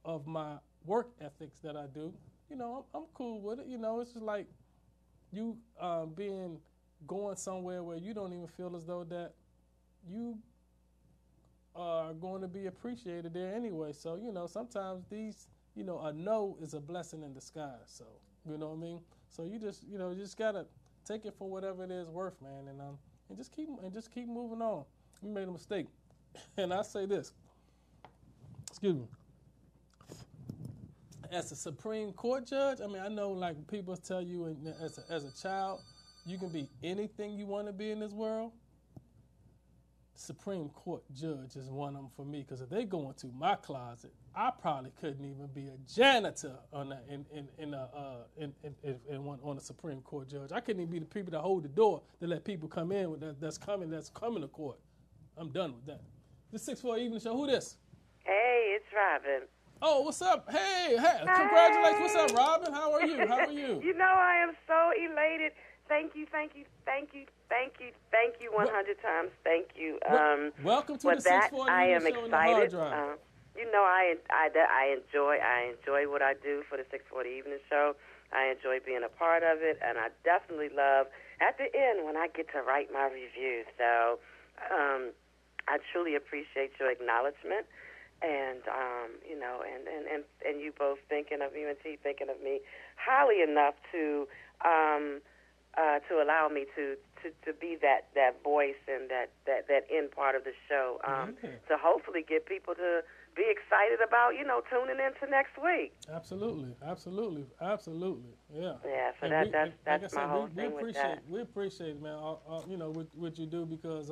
of my work ethics that I do. You know, I'm cool with it. You know, it's just like you going somewhere where you don't even feel as though that you are going to be appreciated there anyway. So, you know, sometimes these, you know, a no is a blessing in disguise. So, you know what I mean? So you just gotta take it for whatever it is worth, man, and just keep moving on. You made a mistake, and I say this. Excuse me. As a Supreme Court judge, I mean, I know like people tell you as a child, you can be anything you want to be in this world. Supreme Court judge is one of them for me, because if they go into my closet, I probably couldn't even be a janitor on on a Supreme Court judge. I couldn't even be the people that hold the door to let people come in that's coming to court. I'm done with that. This 6-4 Evening Show. Who this? Hey, it's Robin. Oh, what's up? Hey, congratulations. What's up, Robin? How are you? You know, I am so elated. Thank you 100 times. Thank you. Welcome to the 640 I am Show excited. and the Hard Drive. You know, I enjoy what I do for the 640 Evening Show. I enjoy being a part of it, and I definitely love at the end when I get to write my reviews. So I truly appreciate your acknowledgement, and you know, and you both thinking of you and T thinking of me highly enough to allow me to be that voice and that end part of the show, to hopefully get people to be excited about, you know, tuning into next week. Absolutely. Yeah. Yeah. So that's my whole thing with that. We appreciate it, man. You know what you do, because,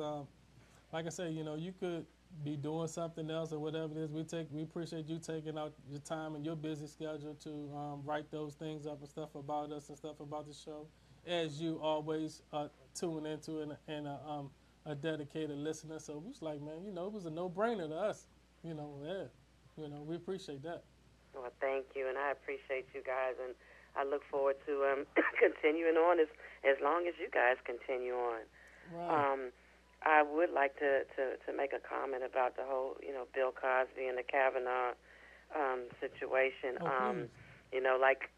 like I said, you know, you could be doing something else or whatever it is. We appreciate you taking out your time and your busy schedule to write those things up and stuff about us and stuff about the show, as you always tune into and a dedicated listener. So it was like, man, you know, it was a no-brainer to us. You know, we appreciate that. Well, thank you, and I appreciate you guys, and I look forward to continuing on as long as you guys continue on. Right. I would like to make a comment about the whole, you know, Bill Cosby and the Kavanaugh situation. You know, like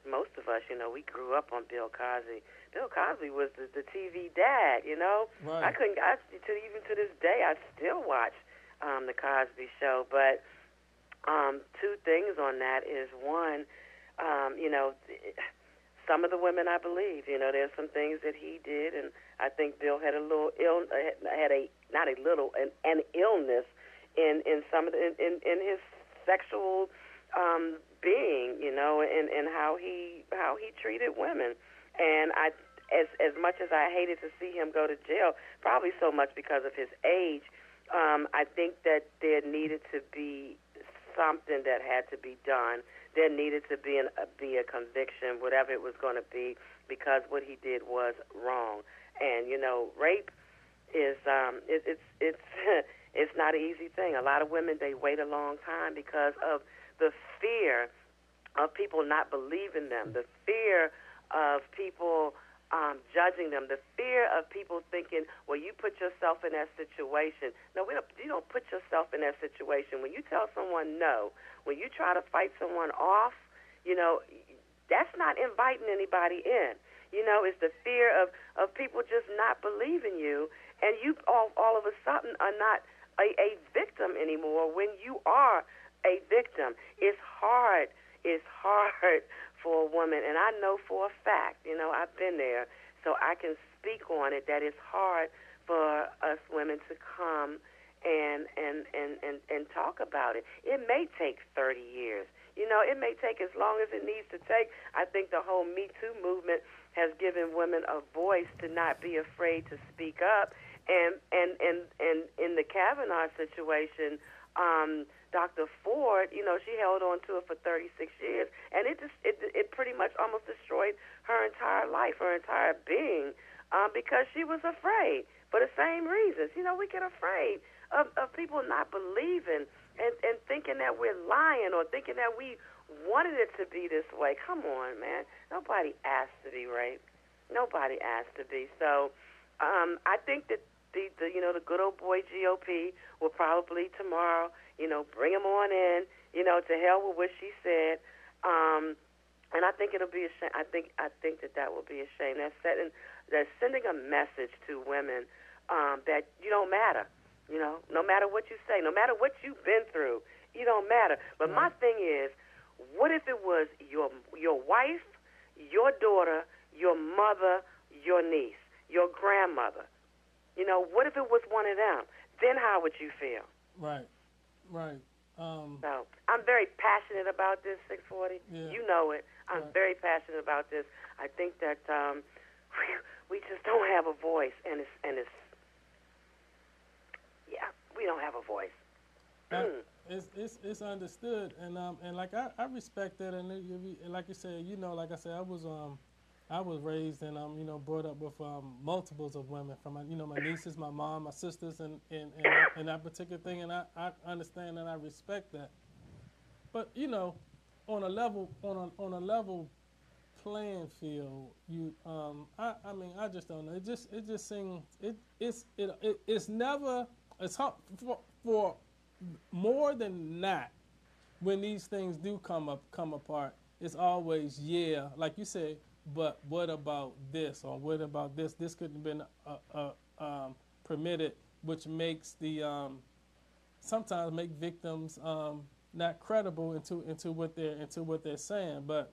most of us, you know, we grew up on Bill Cosby. Bill Cosby was the TV dad, you know. Right. Even to this day, I still watch the Cosby Show. But two things on that is, one, you know, some of the women I believe, you know, there's some things that he did, and I think Bill had an illness in some of in his sexual being, you know, and how he treated women. And as much as I hated to see him go to jail, probably so much because of his age, I think that there needed to be something that had to be done. There needed to be a conviction, whatever it was going to be, because what he did was wrong. And rape is it's not an easy thing. A lot of women, they wait a long time because of the fear of people not believing them, the fear of people judging them, the fear of people thinking, well, you put yourself in that situation. No, you don't put yourself in that situation. When you tell someone no, when you try to fight someone off, that's not inviting anybody in. It's the fear of people just not believing you, and you all of a sudden are not a victim anymore when you are a victim. It's hard. It's hard for a woman, and I know for a fact, I've been there, so I can speak on it, that it's hard for us women to come and talk about it. It may take 30 years. It may take as long as it needs to take. I think the whole Me Too movement has given women a voice to not be afraid to speak up. And in the Kavanaugh situation, Dr. Ford, she held on to it for 36 years, and it pretty much almost destroyed her entire life, her entire being, because she was afraid for the same reasons. We get afraid of people not believing and thinking that we're lying or thinking that we wanted it to be this way. Come on, man. Nobody asked to be raped. Nobody asked to be. So I think that the good old boy GOP will probably tomorrow, bring him on in, to hell with what she said. And I think it'll be a shame. I think that will be a shame. That's sending a message to women that you don't matter. No matter what you say, no matter what you've been through, you don't matter. But my thing is, what if it was your wife, your daughter, your mother, your niece, your grandmother? What if it was one of them? Then how would you feel? Right. So I'm very passionate about this, 640. Yeah. You know it. I'm very passionate about this. I think that we just don't have a voice, and it's we don't have a voice. It's understood, and like I respect that, and like you said, like I said, I was raised and brought up with multiples of women from my nieces, my mom, my sisters, and that particular thing, and I understand and I respect that. But on a level playing field, I just don't know. It just seems it's never. It's hard for more than not, when these things do come apart, it's always, like you said, but what about this, or what about this? This couldn't have been permitted, which makes the sometimes make victims not credible into what they're saying. But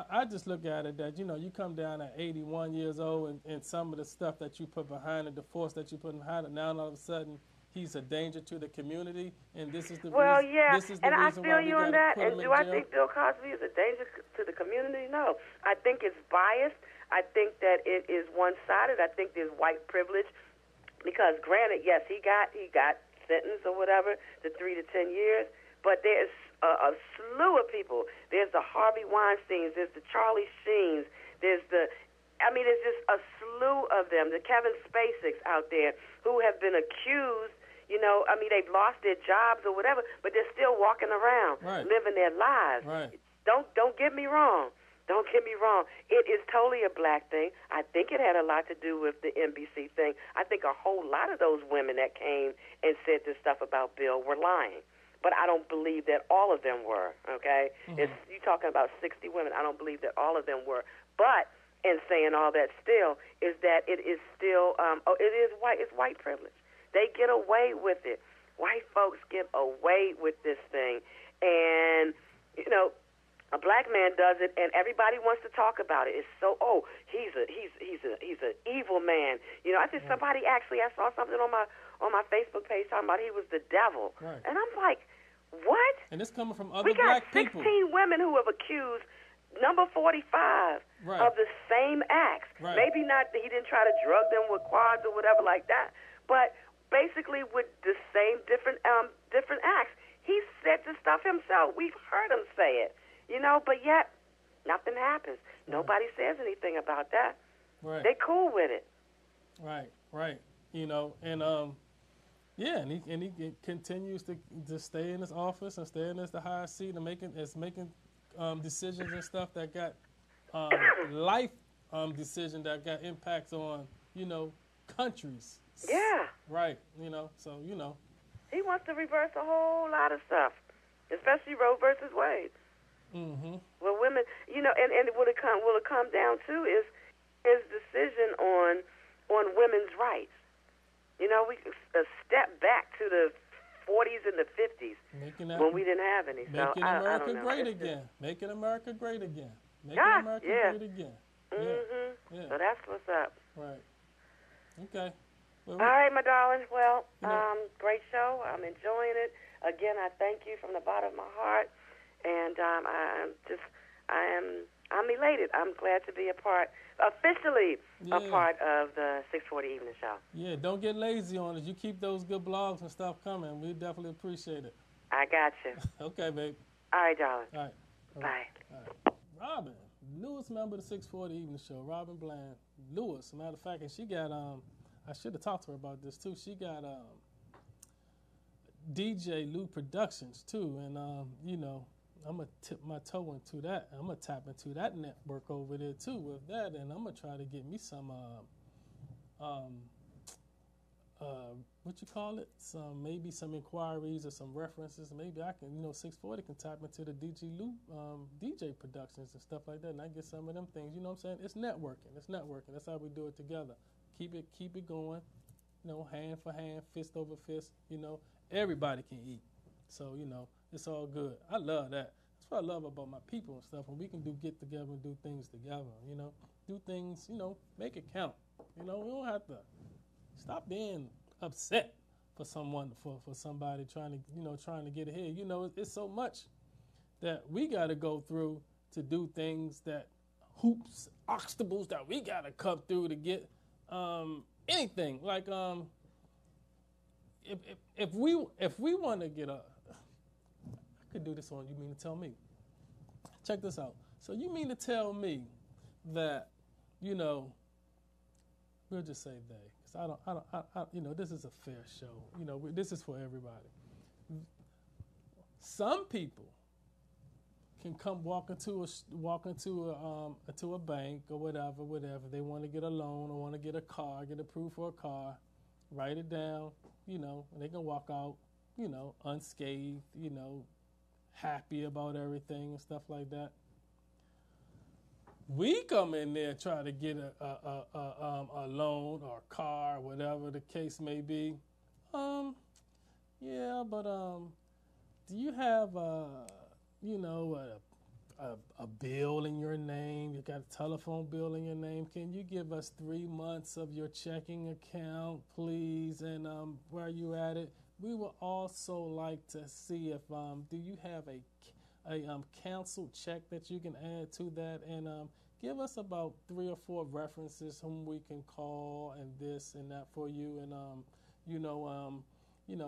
I just look at it that you come down at 81 years old, and some of the stuff that you put behind it, the force that you put behind it, now all of a sudden he's a danger to the community, and this is the reason. This is the and I reason feel why we you on gotta that. put And him do in I jail. think Bill Cosby is a danger to the community? No. I think it's biased. I think that it is one-sided. I think there's white privilege, because granted, yes, he got sentenced or whatever to 3 to 10 years, but there's a slew of people. There's the Harvey Weinsteins. There's the Charlie Sheens. There's just a slew of them. The Kevin Spaceks out there who have been accused. They've lost their jobs or whatever, but they're still walking around, living their lives. Right. Don't get me wrong. Don't get me wrong. It is totally a black thing. I think it had a lot to do with the NBC thing. I think a whole lot of those women that came and said this stuff about Bill were lying. But I don't believe that all of them were, okay? You're talking about 60 women. I don't believe that all of them were. But in saying all that still is that it is still, it is white. It's white privilege. They get away with it. White folks get away with this thing. And, a black man does it, and everybody wants to talk about it. It's so, he's an evil man. I think somebody actually, I saw something on my Facebook page talking about he was the devil. Right. And I'm like, what? And it's coming from other We got black 16 people. women who have accused number 45 of the same acts. Right. Maybe not, he didn't try to drug them with quads or whatever like that, but basically with the same different acts. He said this stuff himself. We've heard him say it, but yet nothing happens. Nobody says anything about that. Right. They cool with it. Right. Yeah, and he continues to stay in his office and stay in the highest seat and making decisions and stuff that got life decision that got impacts on countries. Yeah. Right. So He wants to reverse a whole lot of stuff, especially Roe versus Wade. Mm-hmm. Well, women, and will it come down to is his decision on women's rights. We step back to the 40s and the 50s when we didn't have any. Making America great again. Making America great again. Making America great again. Mm-hmm. Yeah. So that's what's up. Right. Okay. Well, all right, my darling. Well, great show. I'm enjoying it. Again, I thank you from the bottom of my heart, and I'm elated. I'm glad to be officially a part of the 640 Evening Show. Yeah, don't get lazy on us. You keep those good blogs and stuff coming. We definitely appreciate it. I got you. Okay, babe. All right, darling. All right. Bye. All right. Robin, newest member of the 640 Evening Show, Robin Bland. Lewis, as a matter of fact, and she got, I should have talked to her about this too. She got DJ Lou Productions too, and I'm gonna tip my toe into that. I'm gonna tap into that network over there too with that, and I'm gonna try to get me some what you call it? Maybe some inquiries or some references. Maybe I can, 640 can tap into the DJ Lou DJ Productions and stuff like that, and I get some of them things. You know what I'm saying? It's networking. That's how we do it together. Keep it going. Hand for hand, fist over fist. Everybody can eat. So it's all good. I love that. That's what I love about my people and stuff. When we can get together and do things together, do things, make it count. We don't have to stop being upset for someone, for somebody trying to get ahead. It's so much that we got to go through to do things, that hoops, obstacles that we got to come through to get anything. Like if we want to get I could do this on. You mean to tell me? Check this out. So you mean to tell me that we'll just say they, because I don't, this is a fair show. This is for everybody. Some people can come walk into a bank or whatever. They want to get a loan or want to get a car, get approved for a car, write it down, and they can walk out, unscathed, happy about everything and stuff like that. We come in there try to get a loan or a car, whatever the case may be. Yeah, but do you have a bill in your name? You got a telephone bill in your name? Can you give us 3 months of your checking account, please? And where you at it? We would also like to see if do you have a canceled check that you can add to that, and give us about 3 or 4 references whom we can call and this and that for you, and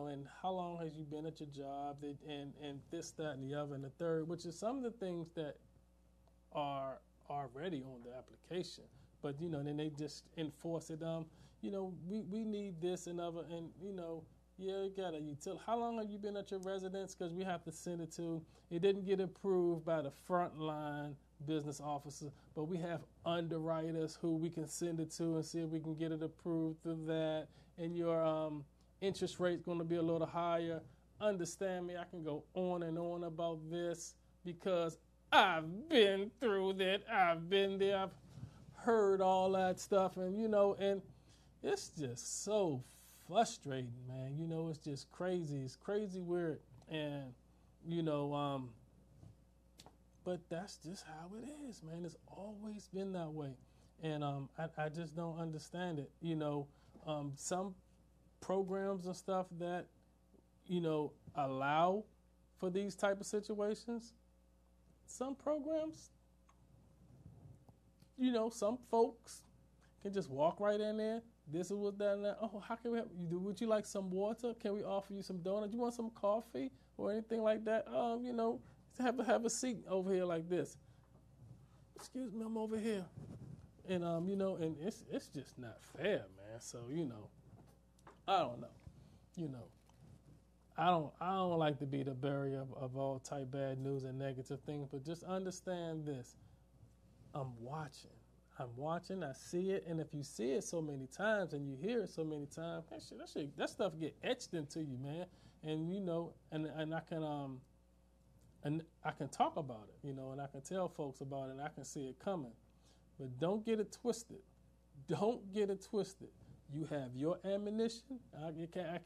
and how long has you been at your job, and this, that, and the other, and the third, which is some of the things that are already on the application, but then they just enforce it. We need this and other, and yeah, you got a utility. How long have you been at your residence? Because we have to send it to. It didn't get approved by the frontline business officer, but we have underwriters who we can send it to and see if we can get it approved through that. And your interest rate's going to be a little higher. Understand me? I can go on and on about this because I've been through that. I've been there. I've heard all that stuff, and and it's just so frustrating, man. It's just crazy. It's crazy weird, and but that's just how it is, man. It's always been that way, and I just don't understand it. Some programs and stuff that allow for these type of situations. Some programs, some folks can just walk right in there. This is what that and that. Oh, how can we help you? Would you like some water? Can we offer you some donuts? You want some coffee or anything like that? Have a seat over here like this. Excuse me, I'm over here. And and it's just not fair, So, I don't know. I don't like to be the bearer of all type bad news and negative things, but just understand this. I'm watching, I see it, and if you see it so many times and you hear it so many times, that stuff get etched into you, man. And and I can talk about it, and I can tell folks about it, and I can see it coming. But don't get it twisted. Don't get it twisted. You have your ammunition. I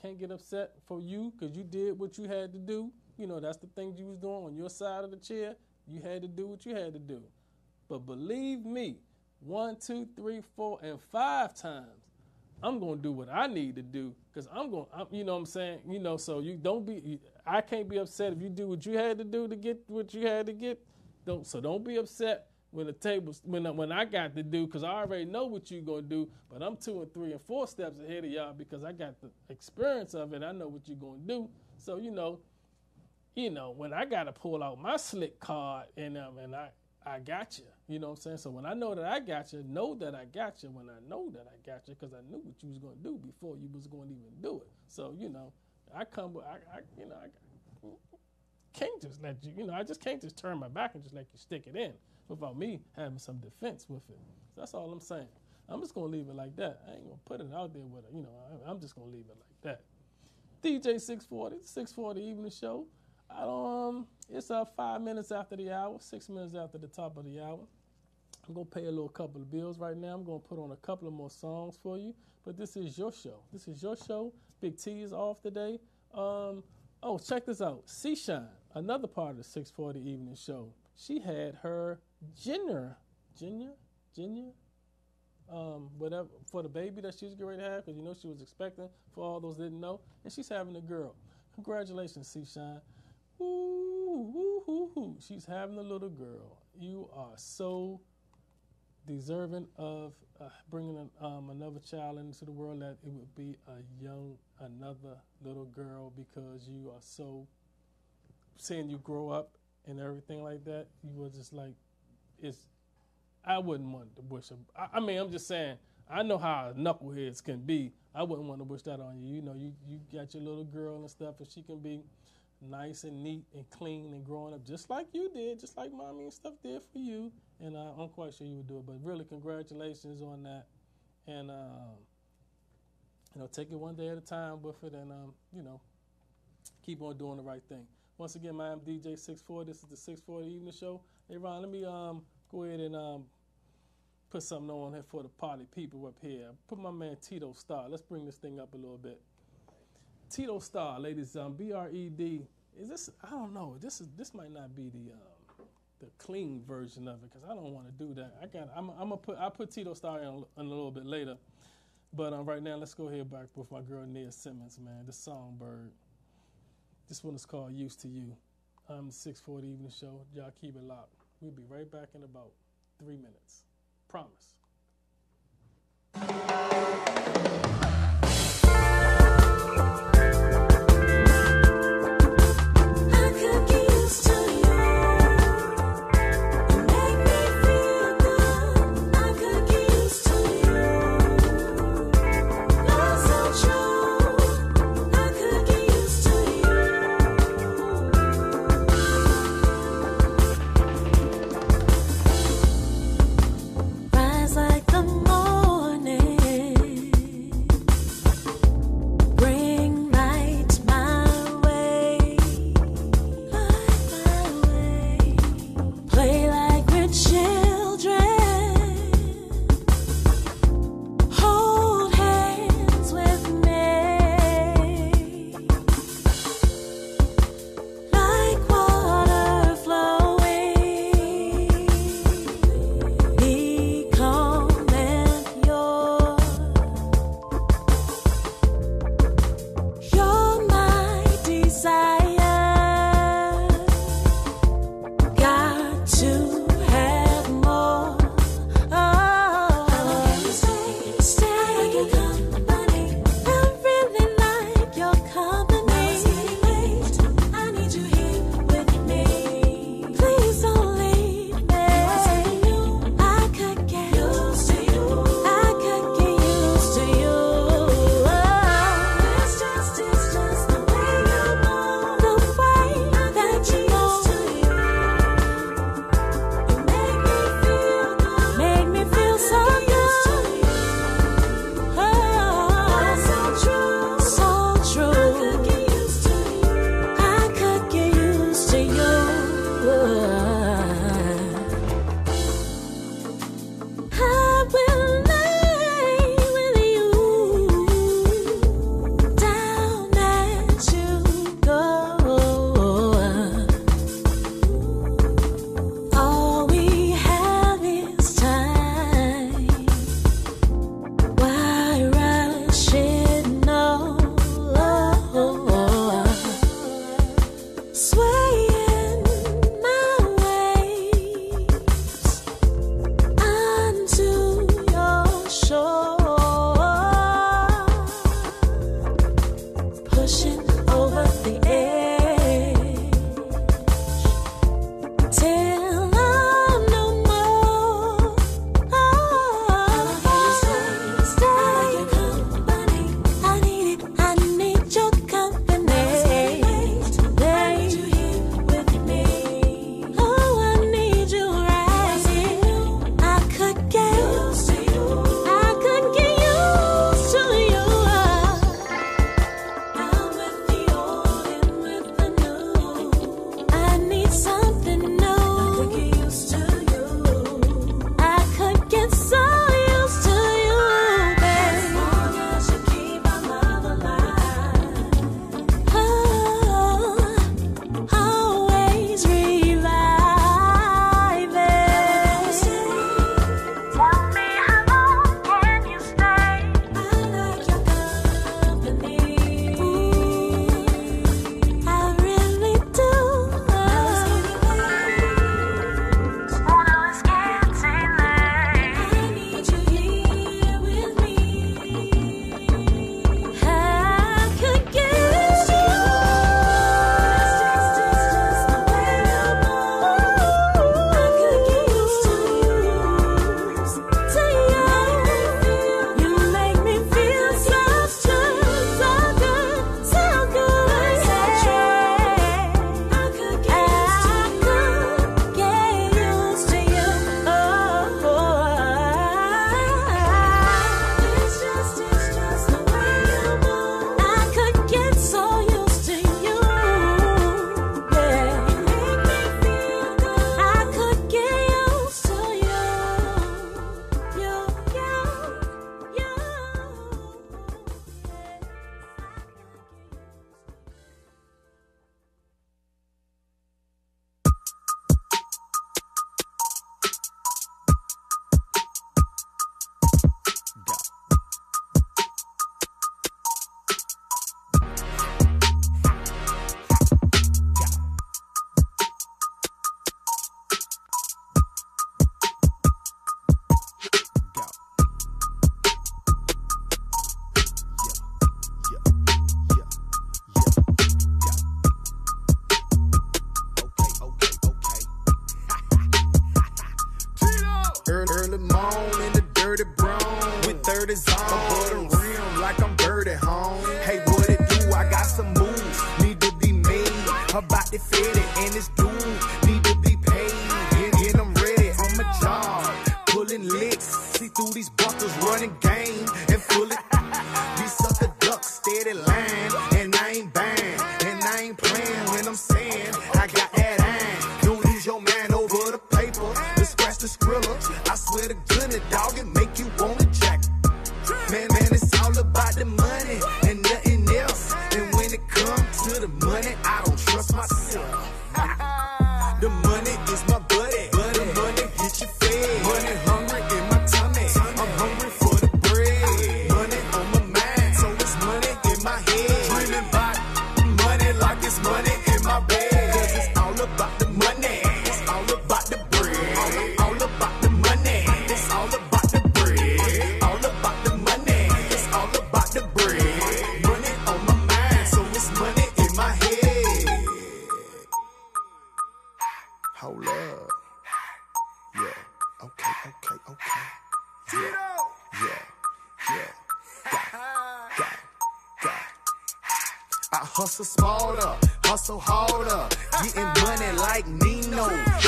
can't get upset for you because you did what you had to do. That's the thing you was doing on your side of the chair. You had to do what you had to do. But believe me, 1, 2, 3, 4, and 5 times, I'm going to do what I need to do because you know what I'm saying? So you don't be, I can't be upset if you do what you had to do to get what you had to get. Don't be upset when the tables, when I got to do, because I already know what you're going to do, but I'm 2 and 3 and 4 steps ahead of y'all because I got the experience of it. I know what you're going to do. So, when I got to pull out my slick card and I got you. You know what I'm saying? So when I know that I got you, know that I got you when I know that I got you because I knew what you was going to do before you was going to even do it. So, I can't just let you, I just can't just turn my back and just let you stick it in without me having some defense with it. So that's all I'm saying. I'm just going to leave it like that. I ain't going to put it out there with it. I'm just going to leave it like that. DJ 640, 640 Evening Show. It's 5 minutes after the hour, 6 minutes after the top of the hour. I'm going to pay a little couple of bills right now. I'm going to put on a couple of more songs for you. But this is your show. This is your show. Big T is off today. Check this out. C-Shine, another part of the 640 Evening Show. She had her whatever, for the baby that she was getting ready to have, because she was expecting, for all those that didn't know. And she's having a girl. Congratulations, C-Shine. Ooh, she's having a little girl. You are so deserving of bringing another child into the world, that it would be another little girl, because you are so, seeing you grow up and everything like that, you were just like, I wouldn't want to wish I'm just saying, I know how knuckleheads can be. I wouldn't want to wish that on you. You got your little girl and stuff, and she can be nice and neat and clean and growing up just like you did, just like mommy and stuff did for you. And I'm quite sure you would do it. But really, congratulations on that. And, take it one day at a time with it, and, keep on doing the right thing. Once again, my name is DJ 640. This is the 640 Evening Show. Hey, Ron, let me go ahead and put something on here for the party people up here. Put my man Tito Star. Let's bring this thing up a little bit. Tito Star, ladies, B-R-E-D. Is this? I don't know. This might not be the clean version of it, because I don't want to do that. I'll put Tito Star in a little bit later. But right now, let's go ahead back with my girl Nia Simmons, man. The Songbird. This one is called Used to You. I'm the 640 Evening Show. Y'all keep it locked. We'll be right back in about 3 minutes. Promise. Rise about to fit it, and this dude need to be paid. And I'm ready on my job, pulling licks. See through these buckles, running game and full it. These sucker ducks steady line, and I ain't buying, and I ain't playing when I'm saying I got that iron. Don't lose your man over the paper, to scratch the skrilla. I swear to goodness, dog, it make you wanna jack. Man, it's all about the money and nothing else. And when it comes to the money, I don't trust myself. The money is my buddy, the money get you fed. Money hungry in my tummy, I'm hungry for the bread. Money on my mind, so it's money in my head. Dreaming about money like it's money in my bed. 'Cause it's all about the money, it's all about the bread. All about the money, it's all about the bread. All about the money, it's all about the bread. Money on my mind, so it's money in my head. Hold up. Yeah. Okay. Yeah. Got. I hustle smarter, hustle harder, getting money like Nino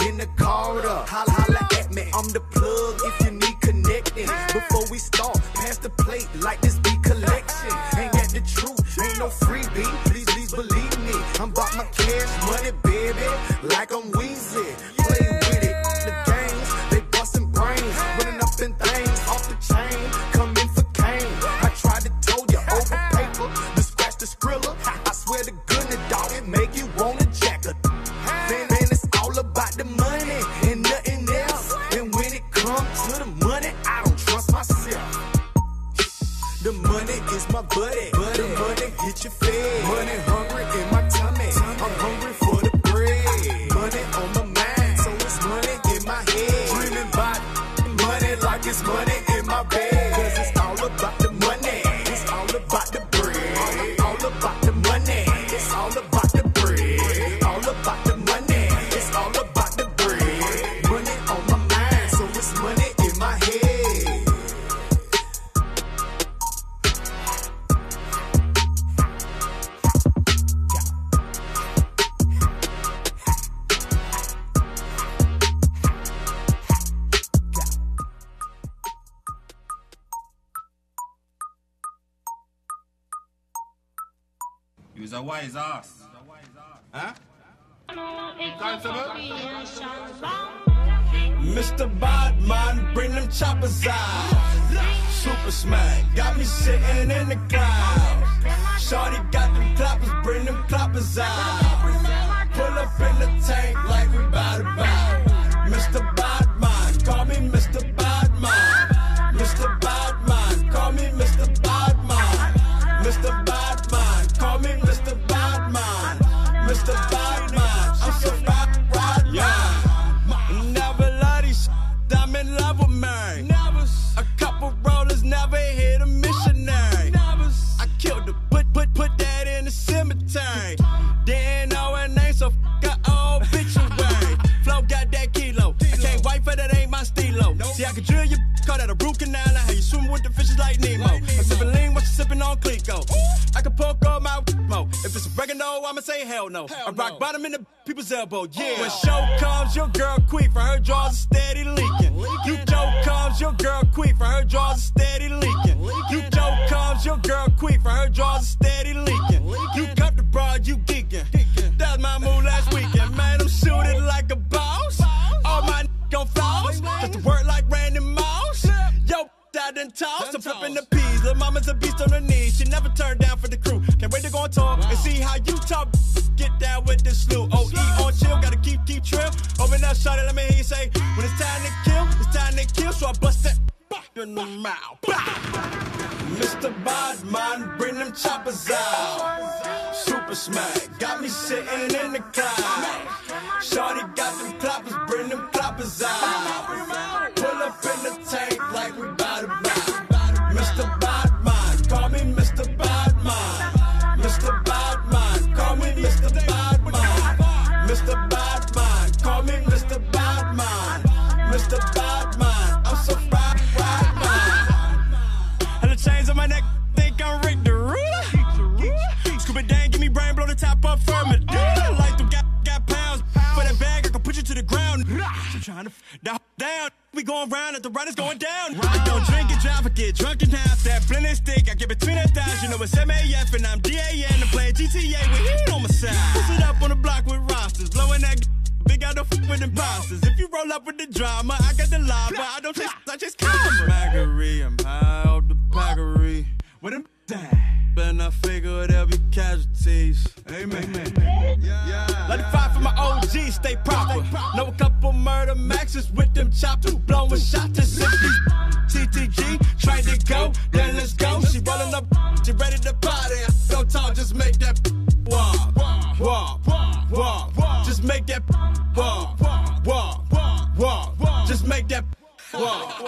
in the Carter. Holla at me, I'm the plug if you need connecting. Before we start, pass the plate like this be collection. Ain't that the truth? Ain't no freebie. Please believe me. I'm about my cash money, baby, like I'm Weezy. Play with it, the games, they bustin' brains, running up in things off the chain, coming for Kane. I tried to tell you over paper, to scratch the skrilla. I swear to goodness, dog, it make you wanna jack a. Man, it's all about the money and nothing else. And when it comes to the money, I don't trust myself. The money is my buddy, the money get you fed. Money hungry in my tummy, I'm hungry for the bread. Money on my mind, so it's money in my head. Dreaming about money like it's money in my bed. 'Cause it's all about the money, it's all about the bread. All about the money, it's all about the bread. All about the money, it's all about the bread. Money on my mind, so it's money in my head. You was a wise ass. Huh? Mr. Bodman, bring them choppers out. Super smack, got me sitting in the clouds. Shorty got them clappers, bring them clappers out. Pull up in the tank like we bout to bow. Mr. Bodman, call me Mr. Bodman. Mr. Bodman, call me Mr. Bodman. Mr. Bodman, call me Mr. Bodman. Mr. Bodman, I'm so ride, yeah. Never love these, I'm in love with Mary. A couple rollers never hit a missionary. I killed her, put that in the cemetery. Didn't know her name, so got old bitch away. Flow got that kilo, I can't wait for that, ain't my stilo. See, I can drill you, call that a root canal. How you swim with the fishes like Nemo. I'm sipping lean, what you sipping on Clico. I can poke on my mo. If it's a oregano, I'ma say hell no. I rock bottom in the people's elbow, yeah. When show comes, your girl queef, for her drawers are steady leaking. You Joe comes, your girl queef, for her drawers are steady leaking. You Joe comes, your girl queef, for her drawers are steady leaking. You cut the broad, you geeking. That was my mood last weekend, man. I'm shooting like a boss. All my gon' floss, just to work like Randy Moss. Yo, I done tossed, I'm flipping the peas. Lil' mama's a beast on her knees, she never turned down for the crew. Can't wait to go and talk and see how you talk. Get down with this slew. OE on chill, gotta keep trill. Open up, shot it, let me hear you say, when it's time to kill, so I bust that in the mouth. Mr. Bodman, bring them choppers out. Super smack, got me sitting in the clouds. Shorty got them clappers, bring them clappers out. Pull up in the tank like we bout to bow. Mr. Bodman, call me Mr. Bodman. Mr. Bodman, call me Mr. Bodman. Mr. Bodman, call me Mr. Bodman. Mr. Bodman, I'm so fried, man. And the chains on my neck, think I'm Rick the Ruler. Scuba Dang, give me brain, blow the top up for me. Like going round and the run is going down. I don't drink and drive, I get drunk and half that blended stick. I get between 1,000, you know it's MAF and I'm DAN. I'm playing GTA with heat on my side. Push it up on the block with rosters, blowing that big out the f with imposters. If you roll up with the drama, I got the lava. I don't chase, I just camera. Mackery, I'm high off the packery. With them and I figure there'll be casualties. Amen. Let it fire for my OG, stay proper. Know a couple murder maxes with them choppers, blowing shots to 60. TTG, trying to go, then let's go. She rolling up, she ready to party. Don't talk, just make that walk, walk, walk, walk. Just make that walk, walk, walk. Just make that walk.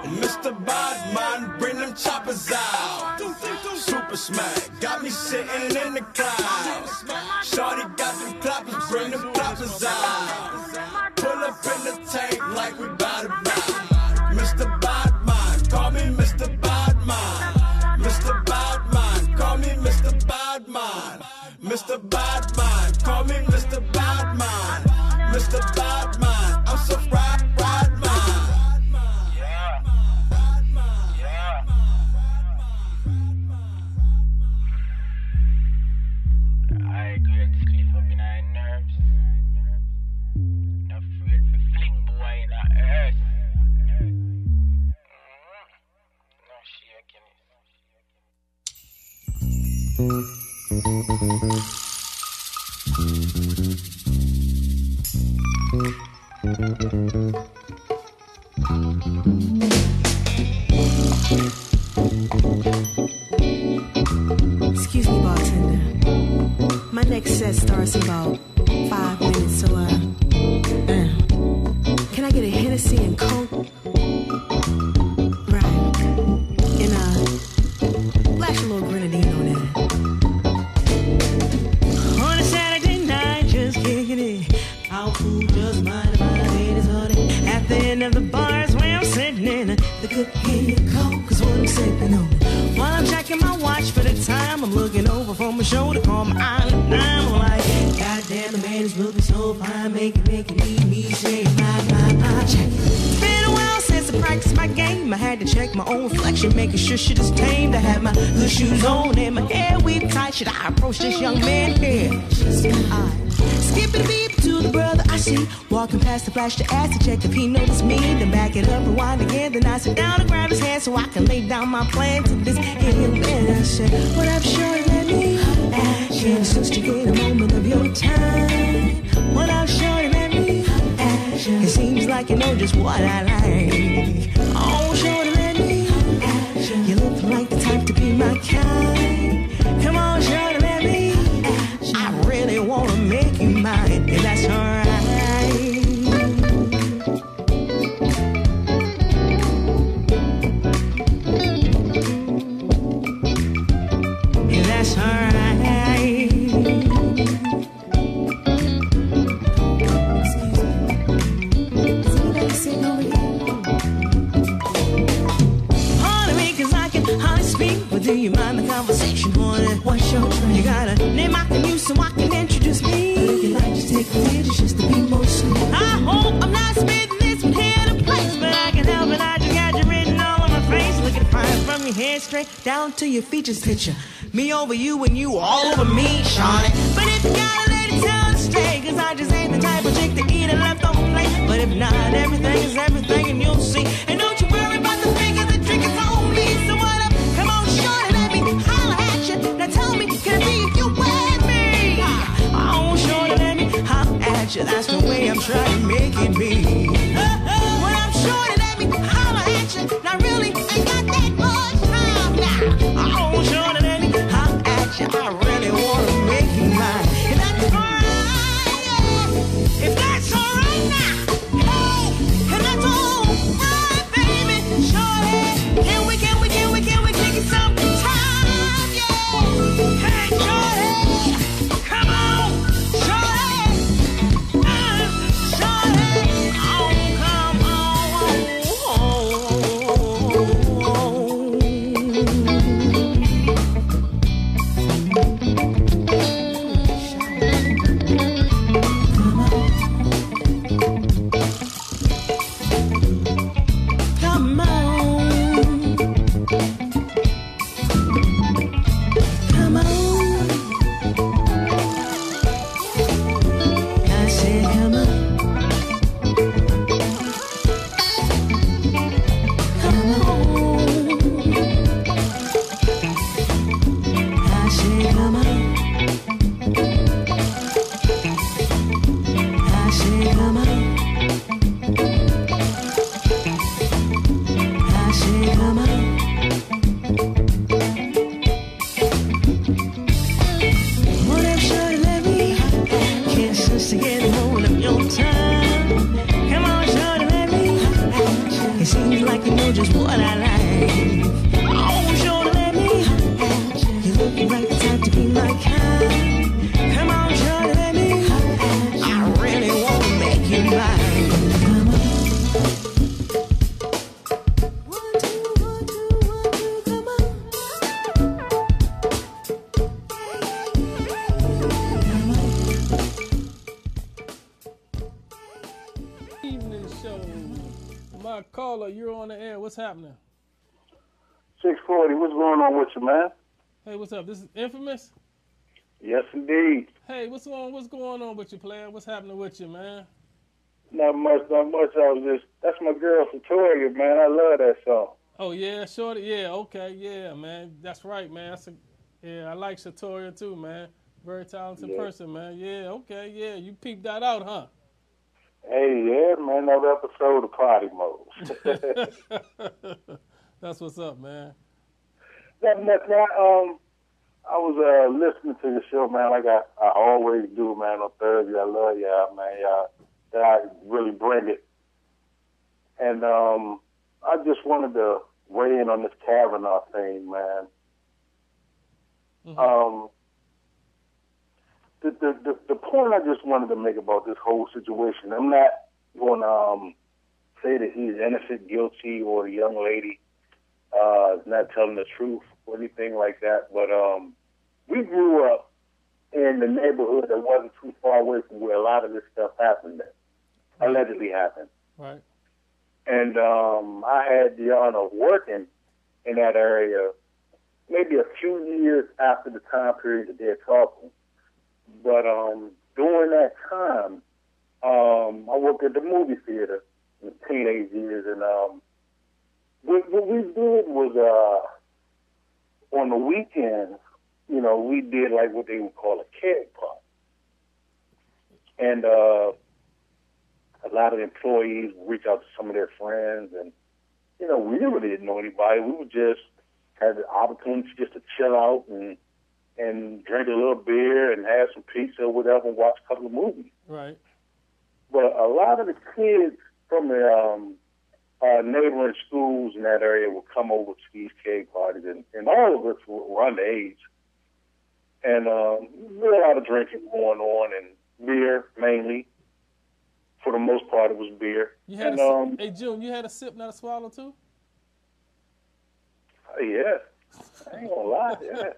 And Mr. Bodman, bring them choppers out. Super smack, got me sitting in the clouds. Shorty got them clappers, bring them clappers out. Pull up in the tank like we bout to buy. Mr. Bodman, call me Mr. Bodman. Mr. Bodman, call me Mr. Bodman. Mr. Bodman, call me Mr. Bodman. Mr. Bodman, I'm so fried, Bodman. I agree with sleep up in our nerves. Not afraid to fling boy in our earth. No shaking Excuse me, bartender. My next set starts in about 5 minutes, so can I get a Hennessy and Coke? Right. And flash a little grenadine on that. On a Saturday night, just kicking it. Our food just mind my head is honey. At the end of the bar is where I'm sitting in. The good Henny and Coke is what I'm sipping on. While I'm checking my watch for the time, I'm looking over from my shoulder, call my island. I'm like, goddamn, the man is looking so fine, make it need me say, my, check. It's been a while since I practiced my game. I had to check my own reflection, making sure shit is tamed. I had my little shoes on and my hair whipped tight. Should I approach this young man here? Skipping beep to the brother I see, walking past the flash to ask to check if he noticed me. Then back it up, rewind again. Then I sit down and grab his hand so I can lay down my plan to this young man. I said, what up, shorty, let me action. Since you get a moment of your time. What up, shorty, let me action. It seems like you know just what I like. Oh, shorty, let me action. You look like the type to be my kind. Come on, shorty, let me action. I really wanna make you mine, and that's alright. Do you mind the conversation, honey? What's your dream? You got a name I can use so I can introduce me. But if you like, just take the pictures just to be more sweet. I hope I'm not spitting this from here to place, but I can help it. I just got you written all on my face. Looking fine from your head straight down to your features. Picture me over you and you all over me, Shawnee. But if you gotta let it tell it straight, cause I just ain't the type of chick to eat a leftover plate. But if not, everything is everything and you'll see. And don't you worry about the figure, the trick is on me. So what up? Come on, shorty, let me holler at you. Now tell me, can it be if you with me? Oh, shorty, let me holler at you. That's the way I'm trying to make it be. When I'm shorty, let me holler at you. Now really, ain't got that much time now. Oh, shorty, let me holler at you. I really wanna make you mine. If that's alright, yeah. If that's alright now, hey, if that's alright, baby, shorty, can we take it some time, yeah? Hey, shorty, come on, shorty, oh, come on. caller. You're on the air. What's happening? 640. What's going on with you, man? Hey, what's up? This is Infamous. Yes, indeed. Hey, what's going on with you, player? What's happening with you, man? Not much. That's my girl, Victoria, man. I love that song. Oh, yeah, Shorty? Yeah, okay, yeah, man. That's right, man. I like Shatoria, too, man. Very talented person, man. Yeah, okay, yeah. You peeped that out, huh? Hey, yeah, man. Another episode of Party Mode. That's what's up, man. I was listening to the show, man, like I always do, man, on Thursday. I love y'all, man. Y'all really bring it. And I just wanted to weigh in on this Kavanaugh thing, man. Mm-hmm. The point I just wanted to make about this whole situation, I'm not going to say that he's innocent, guilty, or the young lady is not telling the truth or anything like that. But we grew up in the neighborhood that wasn't too far away from where a lot of this stuff happened, allegedly happened. Right. And I had the honor of working in that area maybe a few years after the time period that they're talking. But during that time, I worked at the movie theater in the teenage years, and what we did was on the weekends, you know, we did like what they would call a keg party. And a lot of employees would reach out to some of their friends, and, you know, we really didn't know anybody. We would just have the opportunity just to chill out and drink a little beer and have some pizza or whatever and watch a couple of movies. Right. But a lot of the kids from the neighboring schools in that area would come over to these keg parties, and all of us were underage. And there was a lot of drinking going on, and beer mainly. For the most part, it was beer. You had hey, June, you had a sip, not a swallow, too? Yeah. I ain't gonna lie, yeah.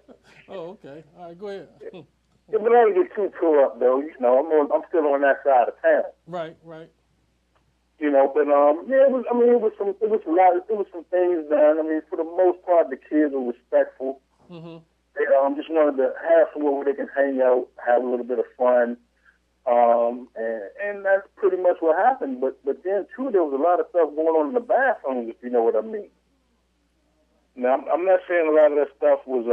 Oh, okay. All right, go ahead. Yeah, but I didn't get too tore up, though. You know, I'm still on that side of town. Right, right. You know, but yeah, it was some things done. I mean, for the most part, the kids were respectful. Mm-hmm. They just wanted to have somewhere where they can hang out, have a little bit of fun, and that's pretty much what happened. But then too, there was a lot of stuff going on in the bathrooms, if you know what I mean. Now, I'm not saying a lot of that stuff was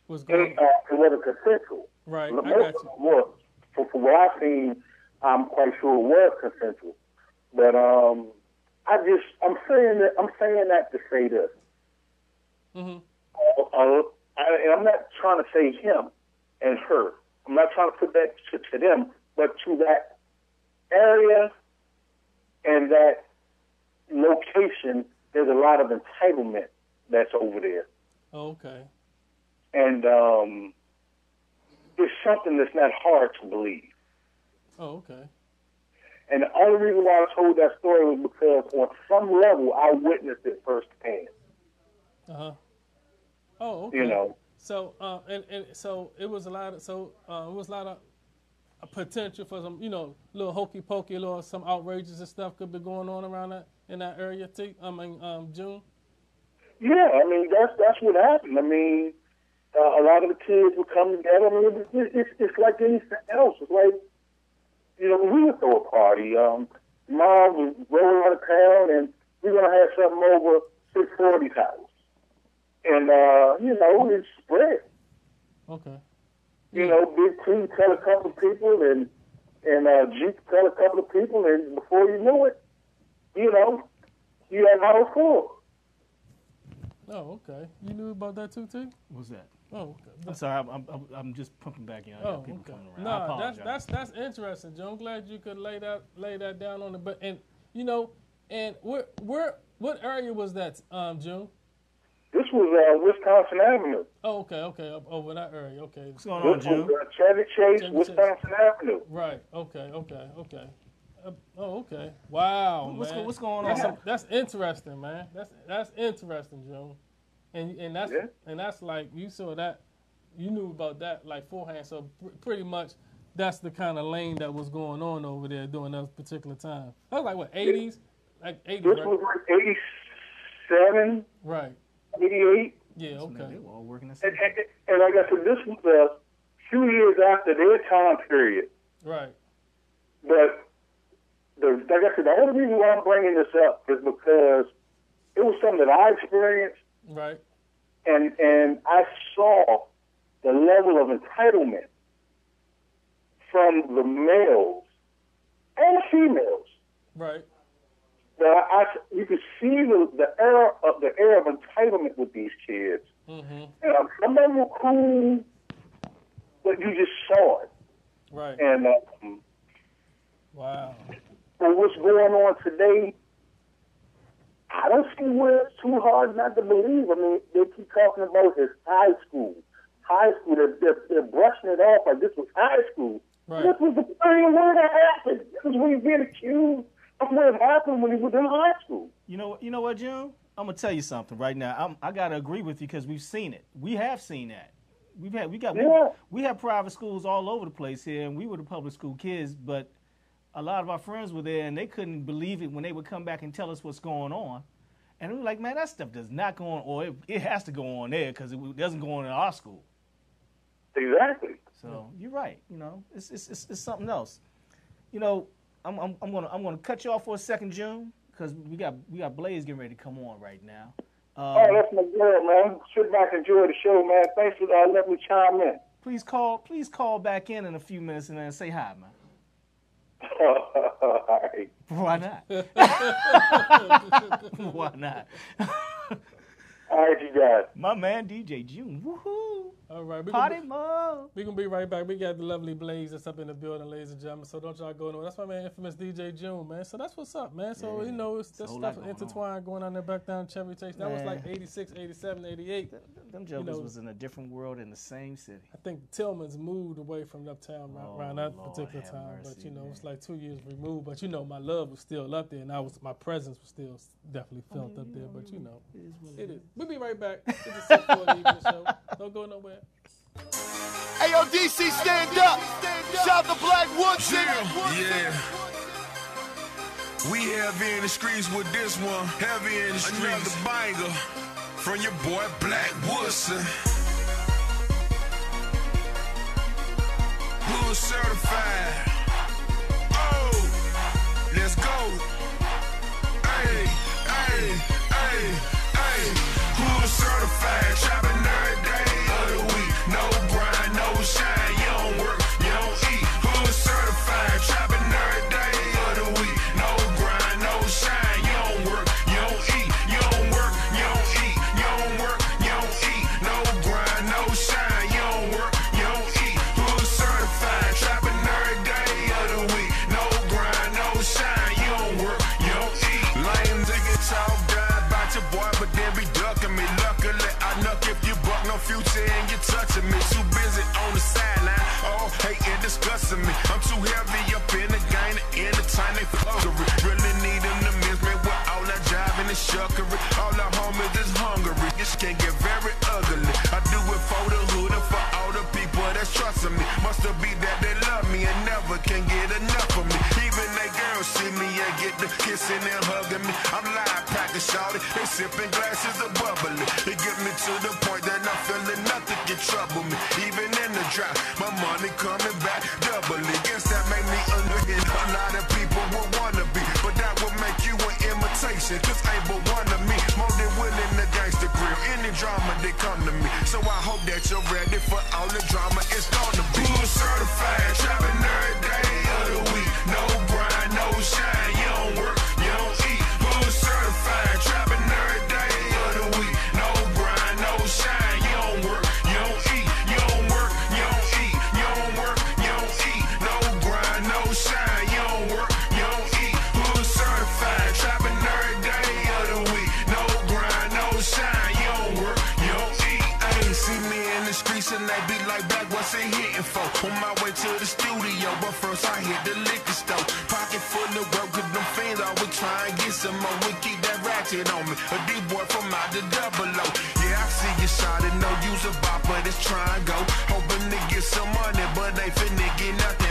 it wasn't consensual. Right, I got you. For what I've seen, I'm quite sure it was consensual. But I'm saying that to say this. Mm-hmm. And I'm not trying to say him and her. I'm not trying to put that to them, but to that area and that location, there's a lot of entitlement that's over there. Oh, okay. And it's something that's not hard to believe. Oh, okay. And the only reason why I told that story was because on some level I witnessed it firsthand. Uh-huh. Oh, okay. You know. So and so it was a lot of potential for some, you know, little hokey pokey, little some outrages and stuff could be going on around that in that area too. June. Yeah, I mean that's what happened. I mean, a lot of the kids would come together. I mean, it's like anything else. It's like, you know, we would throw a party. Mom was rolling out of town, and we're gonna have something over 640's house, and you know, it spread. Okay. You know, Big T tell a couple of people, and Jeep tell a couple of people, and before you knew it, you know, you had an house full. Oh, okay. You knew about that too, T? What's that? Oh, okay. I'm sorry. I'm just pumping back in. I got people coming around. I apologize. That's interesting, Joe. I'm glad you could lay that down on the. But and you know, and what area was that, June? This was Wisconsin Avenue. Oh, okay, up over that area. Okay. What's going on, June? Chevy Chase, Wisconsin Avenue. Right. Okay. Oh, okay. Wow, man. What's going on? That's interesting, man. That's interesting, Joe. And that's like you saw that, you knew about that like forehand. So pretty much that's the kind of lane that was going on over there during that particular time. That was like what, 80s? Like 80s, This right? was like 87, Right. 88. Yeah, okay. They were all working the And, same. and like I said, this was a few years after their time period. Right. But like I said, the only reason why I'm bringing this up is because it was something that I experienced, Right. and I saw the level of entitlement from the males and females. Right. That you could see the era of entitlement with these kids. Mm-hmm. You know, some of them were cool, but you just saw it. Right. And wow. And what's going on today, I don't see where it's too hard not to believe. I mean, they keep talking about his high school. High school, they're brushing it off like this was high school. Right. This was the period where that happened. This was when he was being accused of what happened when he was in high school. You know what, Jim? I'm gonna tell you something right now. I gotta agree with you because we've seen it. We have seen that. We have private schools all over the place here, and we were the public school kids. But a lot of our friends were there, and they couldn't believe it when they would come back and tell us what's going on. And we were like, man, that stuff does not go on, or it has to go on there because it doesn't go on in our school. Exactly. So you're right. You know, it's something else. You know, I'm gonna cut you off for a second, June, because we got Blaze getting ready to come on right now. Oh, that's my girl, man. Sit back and enjoy the show, man. Thanks for letting me chime in. Please call back in a few minutes and then say hi, man. All right. Why not? Why not? All right, you guys. My man, DJ June. Woohoo. All right. Party mode. We're going to be right back. We got the lovely Blaze that's up in the building, ladies and gentlemen. So don't y'all go nowhere. That's my man, infamous DJ June, man. So that's what's up, man. So, you know, it's that stuff intertwined going on there back down Cherry Chase. That was like 86, 87, 88. Them jokers was in a different world in the same city. I think Tillman's moved away from uptown around that Lord particular have time. mercy, But, you know, man. it's like 2 years removed. But, you know, my love was still up there, and my presence was still definitely felt up there. But, you know, it is. We'll be right back. It's the 640 Evening Show. Don't go nowhere. Hey, yo, DC, stand up. Shout to Black Woods. Yeah. We heavy in the streets with this one. Heavy in the streets. Another banger from your boy Black Woodson. Hood certified. Oh, let's go. Hey, hey, hey, hey. Hood certified. Shopping every day of the week. No grind, no shine. You don't work, you don't eat. Hood certified. Shopping every day of the week. No grind, no shine. You don't work, you don't eat. You don't work, you don't eat. You don't work, you don't eat. No grind, no shine. You don't work, you don't eat. Hood certified. Shopping every day of the week. No grind, no shine. You don't work, you don't eat. Lame nigga talk bad about your boy, but then be ducking me. Luckily, I knock if you buck no future and you touching me. Too busy on the sideline, all hating, discussing me. I'm too heavy up in the game to entertain they fuckery. Really need them to miss me with all that jive and the shuckery. All the homies is hungry. This can get very ugly. I do it for the hood and for all the people that's trusting me. Must have be that they love me and never can get enough of me. Even they girls see me and get the kissing and hugging me. I'm live packing shawty, they sipping glasses of bubbly. It get me to the point that I'm feeling nothing can trouble me. Even in the drought, my money coming back doubly. Guess that make me underhit. A lot of people would wanna be, but that would make you an imitation. Cause ain't but one of me, more than willing to gangster grill. Any drama they come to me. So I hope that you're ready for all the drama it's gonna be. Hood certified, shopping every day of the week. No grind, no shine, you don't work, you don't eat. Hood certified, shopping every day of the week. No grind, no shine, you don't work, you don't eat. You don't work, you don't eat. You don't work, you don't eat. No grind, no shine, you don't work, you don't eat. Hood certified, shopping every day of the week. No grind, no shine, you don't work, you don't eat. Ayy, see me in the streets and they be like, back, what's it hitting for? On my way to the studio, but first I hit the liquor store. Pocket full of work, cause them fiends always try and get some more. We keep that ratchet on me. A D-boy from out the double O. Yeah, I see you shot it, no use a bop, but it's try and go. Hoping to get some money, but they finna get nothing.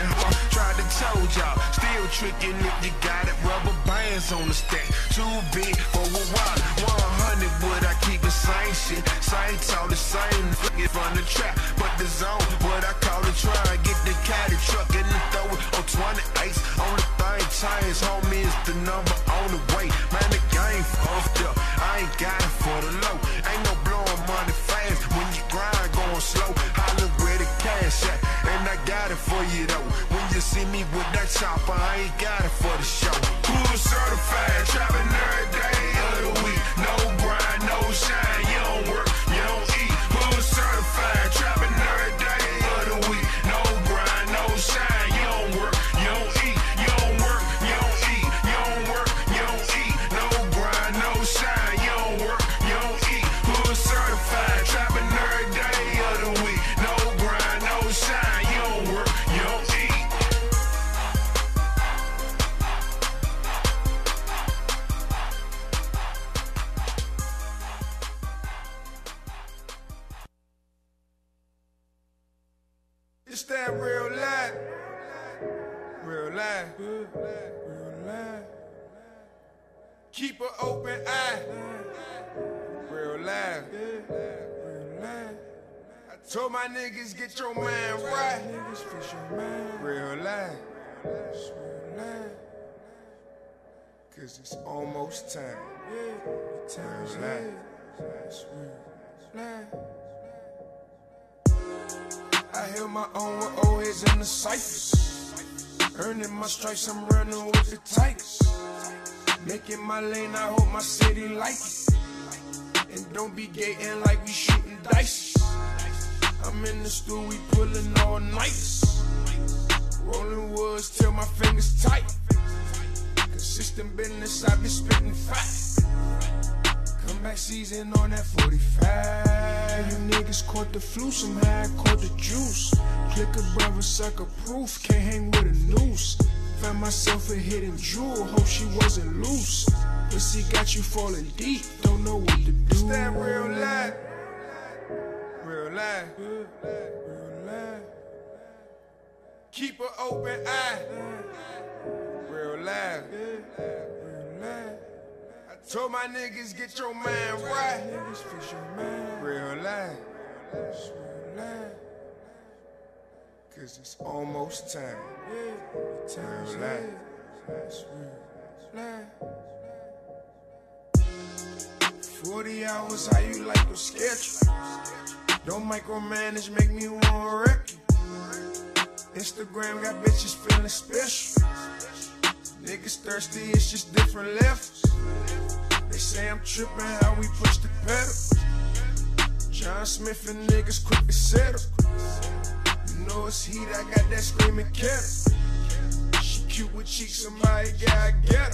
showed y'all. Still tricking if you got it. Rubber bands on the stack. Too big for a wallet. 100 would I keep the same shit. Same talk, the same fucking from the trap. But the zone, what I call it, try and get the caddy truck and then throw it on 28s. On the thing change, homie, is the number on the way. Man, the game fucked up. I ain't got it for the low. Ain't no blowing money fast when you grind going slow. Holla where the cash at, and I got it for you though. When you see me with that chopper, I ain't got it for the show. Pool certified, trapping every day of the week. No grind, no shine, you don't work, you don't eat. Pool certified, trapping every day of the week. No grind, no shine, you don't work, you don't eat. You don't work, you don't eat. You don't work, you don't eat. No grind, no shine, you don't work, you don't eat. Pool certified, trapping every day of the week. No grind, no shine, you don't work, you don't eat. It's that real life. Real life. Real life. Keep an open eye. Real life. Real life. I told my niggas get your mind right. Real life. Real life. Cause it's almost time. Real life. Real life. I held my own with old heads in the ciphers. Earning my stripes, I'm running with the Tigers. Making my lane, I hope my city like it. And don't be gating like we shooting dice. I'm in the stool, we pulling all nights. Rolling woods till my fingers tight. Consistent business, I been spitting fat. Comeback season on that 45. You niggas caught the flu, somehow I caught the juice. Click a brother, sucker proof, can't hang with a noose. Found myself a hidden jewel, hope she wasn't loose. Pussy got you falling deep, don't know what to do. It's that real life. Real life. Real life. Keep an open eye. Real life. Real life. Told my niggas get your mind right. Real life. Real life. Cause it's almost time. Real life. Real life. 40 hours, how you like your schedule? Don't micromanage, make me wanna wreck you. Instagram got bitches feeling special. Niggas thirsty, it's just different levels. They say I'm tripping how we push the pedal. John Smith and niggas quick to settle. You know it's heat, I got that screaming kettle. She cute with cheeks, somebody gotta get her.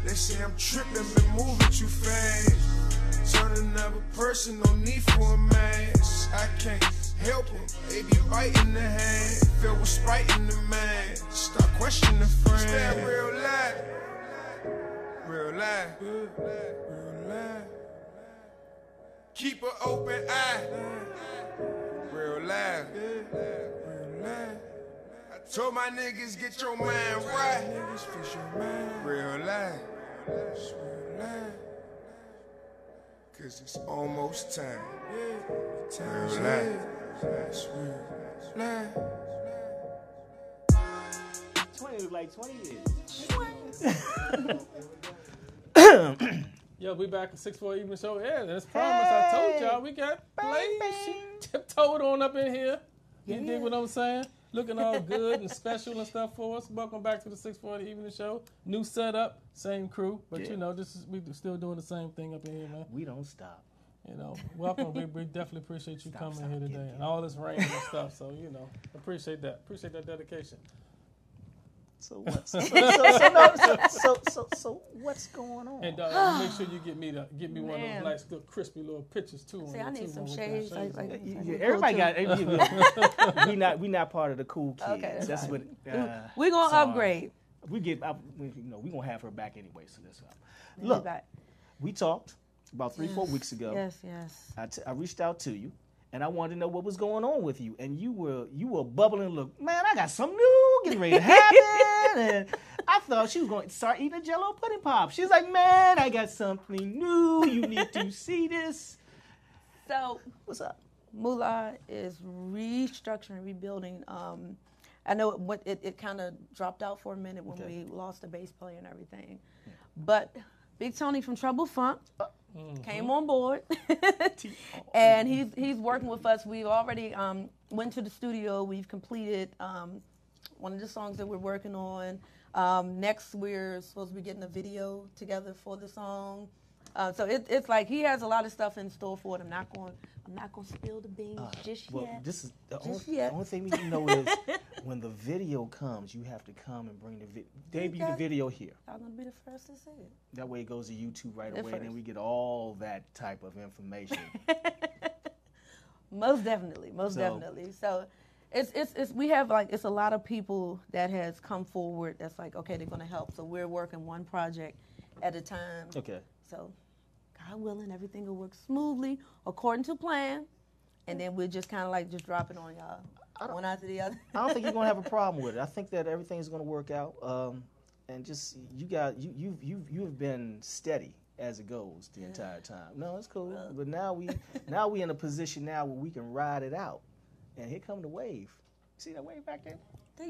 They say I'm tripping, been moving too fast. Turn another person, no need for a mask. I can't help them, they be biting the hand. Filled with spite in the man. Start questioning the friend. It's that real life. Real life. Real life. Keep an open eye. Real life. Real life. I told my niggas get your mind right. Real life. Real life. Cause it's almost time. Real life. Real life. 20 look like 20 years. Yo, we back at 6-4 Evening Show. Yeah, as promised, I told y'all we got Blaze. She tiptoed on up in here. You dig what I'm saying? Looking all good and special and stuff for us. Welcome back to the 640 Evening Show. New setup, same crew, but you know, we still doing the same thing up in here, man. We don't stop. You know, welcome. we definitely appreciate you coming here today and all this rain and stuff. So you know, appreciate that. Appreciate that dedication. So what's so what's going on? And make sure you get me one of those nice, good, crispy little pictures too. See, I need some shades. Everybody got. We not part of the cool kids. Okay, that's what. What. We're gonna upgrade. We gonna have her back anyway. So that's look. We talked about 3-4 weeks ago. Yes. I reached out to you. And I wanted to know what was going on with you. And you were bubbling. Look, man, I got something new getting ready to happen. And I thought she was going to start eating a Jell-O pudding pop. She's like, man, I got something new. You need to see this. So what's up? Moolah is restructuring, rebuilding. I know it kind of dropped out for a minute when we lost the bass player and everything. But Big Tony from Trouble Funk came on board. And he's working with us. We've already went to the studio. We've completed one of the songs that we're working on. Next, we're supposed to be getting a video together for the song. So it's like he has a lot of stuff in store for it. I'm not going to spill the beans just yet. This is the only thing we need to know is when the video comes, you have to come and bring debut the video here. I'm going to be the first to see it. That way it goes to YouTube right away, and then we get all that type of information. Most definitely. So it's we have it's a lot of people that has come forward that's like, okay, they're going to help. So we're working one project at a time. Okay. So God willing, everything will work smoothly according to plan, and then we'll just kind of just drop it on y'all, one after the other. I don't think you're going to have a problem with it. I think that everything's going to work out, and just you have been steady as it goes the entire time. No, it's cool. But now we in a position now where we can ride it out, and here come the wave. See that wave back there?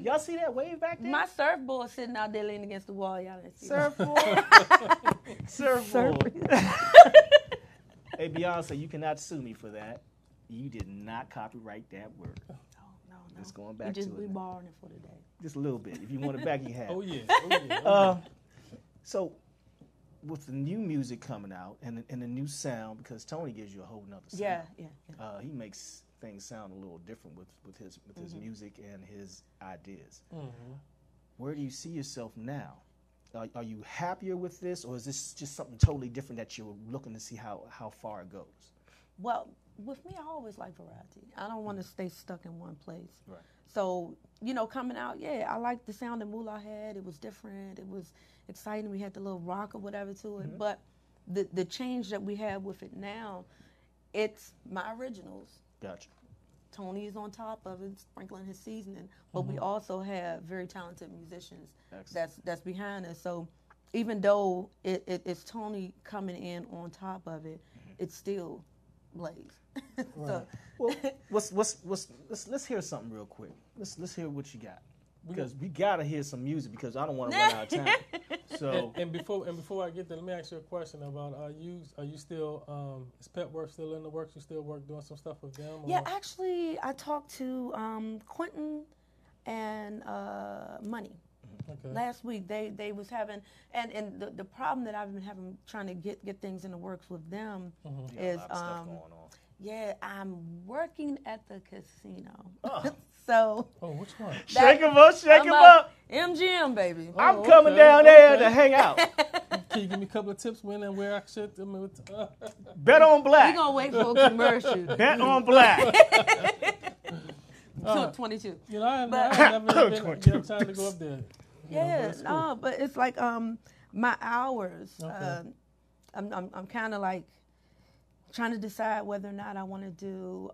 Y'all see that wave back there? My surfboard sitting out there leaning against the wall. Y'all didn't see Surfboard. Hey, Beyonce, you cannot sue me for that. You did not copyright that word. No. It's going back to it. We borrowing it for today. Just a little bit. If you want it back, you have it. Oh, yeah. So, with the new music coming out and the new sound, because Tony gives you a whole nother sound. Yeah. He makes things sound a little different with his music and his ideas. Where do you see yourself now? Are you happier with this, or is this just something totally different that you're looking to see how far it goes? Well, with me, I always like variety. I don't want to stay stuck in one place. Right. So, coming out, I like the sound that Moolah had. It was different. It was exciting. We had the little rock or whatever to it. But the change that we have with it now, it's my originals. Gotcha. Tony's on top of it, sprinkling his seasoning. But we also have very talented musicians that's behind us. So even though it's Tony coming in on top of it, it's still Blaze. Right. So, let's hear something real quick. Let's hear what you got, because we gotta hear some music, because I don't want to run out of time. So and before I get there, let me ask you a question about are you still is Petworth still in the works? You still doing some stuff with them? Yeah, actually, I talked to Quentin and Money. Okay. Last week they was having and the problem that I've been having trying to get things in the works with them is I'm working at the casino. So which one? Shake 'em up. MGM, baby. I'm coming down there to hang out. Can you give me a couple of tips when and where I should? Bet on black. We're gonna wait for a commercial. Bet on black. 22. I never been time to go up there. But it's like my hours. Okay. I'm kind of like trying to decide whether or not I want to do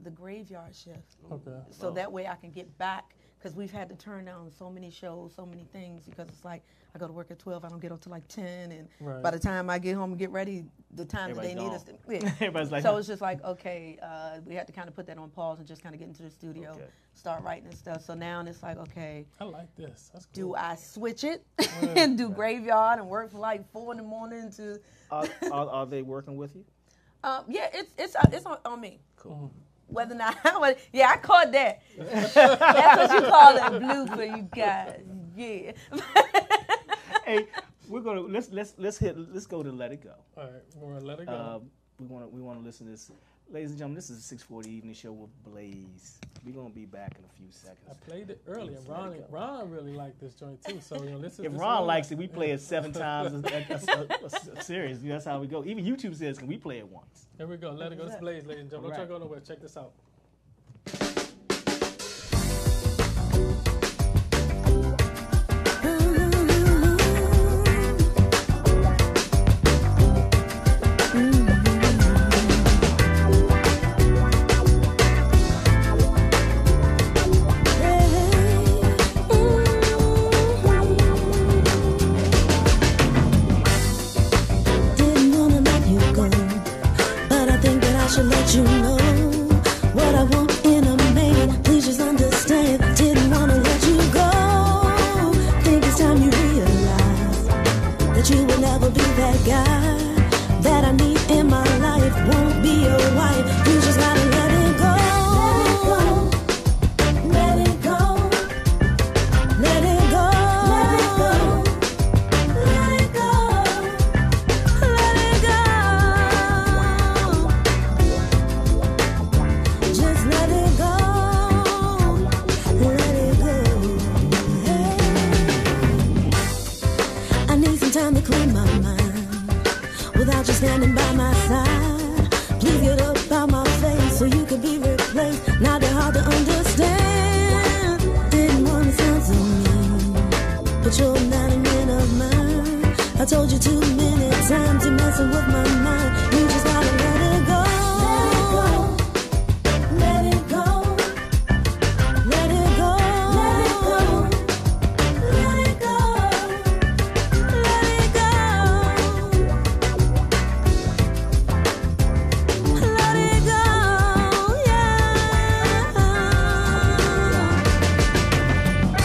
the graveyard shift. Okay. So that way I can get back, because we've had to turn down so many shows, so many things, because it's like I go to work at 12, I don't get up till like 10, and by the time I get home and get ready, the time that they need us to. Everybody's like, so it's just like, okay, we had to kind of put that on pause and just kind of get into the studio, start writing and stuff. So now it's like, okay, I like this. That's cool. Do I switch it and do graveyard and work from like 4 in the morning to? Are they working with you? It's on me. Cool. Whether or not, I caught that. That's what you call a blooper, you guys. Yeah. Hey, we're gonna let's go to Let It Go. All right, we're gonna let it go. We want to listen to this, ladies and gentlemen. This is a 640 evening show with Blaze. We're gonna be back in a few seconds. I played it earlier. Ron really liked this joint too. So this is. If Ron likes it, we play it 7 times a series. That's how we go. Even YouTube says, "Can we play it once?" Here we go. Let it go. This is Blaze, ladies and gentlemen. Don't try to go nowhere. Check this out. you know what I want in a man. Please just understand. Didn't wanna let you go. Think it's time you realize that you will never be that guy that I need in my life. Won't be your wife. You just gotta let it go. Let it go. Let it go. Let it go. Let it go. Let it go. Just let it go. Let it go. Hey. I need some time to clear my mind without you standing by my side. Please get up out my face so you can be replaced. Not that hard to understand. Didn't want to sound so mean, but you're not a man of mine. I told you too many times you're messing with my mind. You just gotta let it go. Let it go. Let it go. Let it go. Let it go. Let it go. Let it go. Yeah.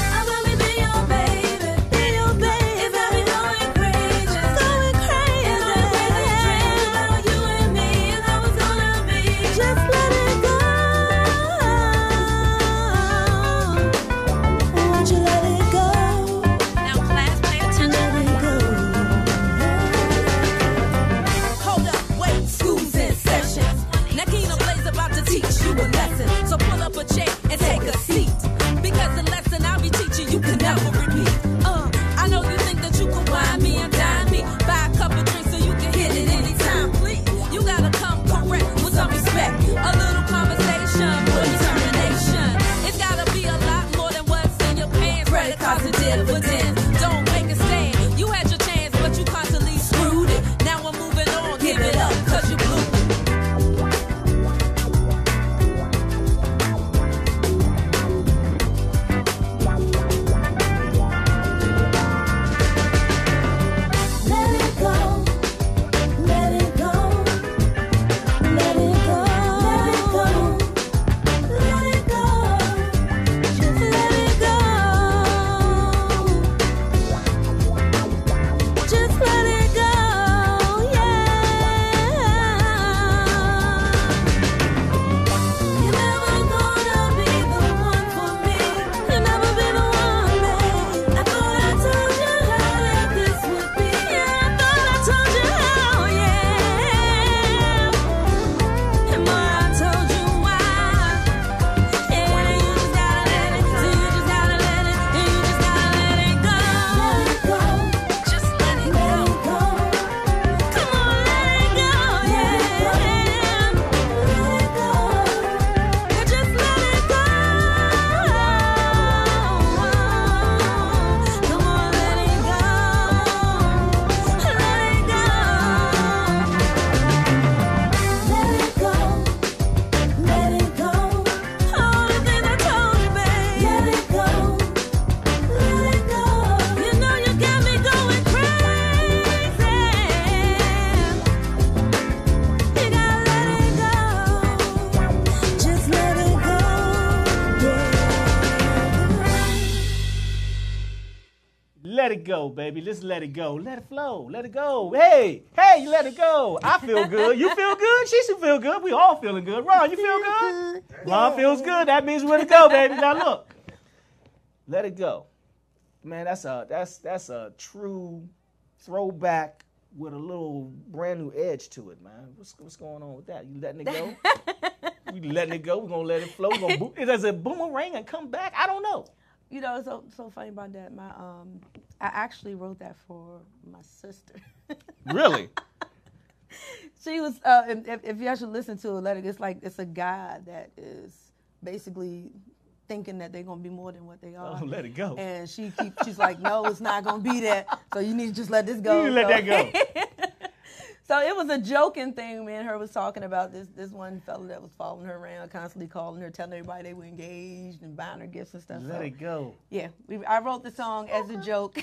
I want me to be your baby. Be your baby. If I be going crazy. Going crazy. Is that crazy dream about you and me and how it's gonna be? Just let it go. Won't you let it go? Now class, pay attention. Let it go. Hold up, wait, school's in session. Nakina Blaze about to teach you a lesson. So pull up a chair and take a seat. Because the lesson I'll be teaching you can never repeat. I know you think that you can wine me and dine me. Buy a couple drinks so you can hit it anytime, please. You gotta come correct with some respect. A little conversation for determination. It's gotta be a lot more than what's in your pants. Credit cards and dividends. Don't make a stand. You had your chance, but you constantly screwed it. Now I'm moving on, give it up, cause you blew it. Let it go. Let it go. Let it go. Let it go. Let it go. Just let it go. Just let it go. Yeah. You're never gonna be the one for me. You'll never be the one, babe. I thought I told you how that this would be. Yeah, I thought I told you how, yeah. And more, I told you why. Yeah, you just gotta let it go. You just gotta let it. You just gotta let it go. Let it go. Just let it go. Come on, let it go. Yeah. Let it go. Just let it go. Come on, let it go. Let it go. Let it go. Let it go. All the things I told you, babe. Let it go. Let it go. You know you got me going crazy. You gotta let it go. Just let it go. Let it go, baby. Let's let it go. Let it flow. Let it go. Hey, you let it go. I feel good. You feel good? She should feel good. We all feeling good. Ron, you feel good? Ron feels good. That means we're to go, baby. Now look. Let it go. Man, that's a true throwback with a little brand new edge to it, man. What's going on with that? You letting it go? We letting it go. We're gonna let it flow. Does it boomerang and come back? I don't know. You know, it's so funny about that. I actually wrote that for my sister. Really? She was, if you actually listen to it, it's like it's a guy that is basically thinking that they're gonna be more than what they are. Oh, let it go. And she's like, no, it's not gonna be that. So you need to just let this go. You let that go. So it was a joking thing. Me and her was talking about this one fella that was following her around, constantly calling her, telling everybody they were engaged and buying her gifts and stuff. Let it go. Yeah, I wrote the song as a joke.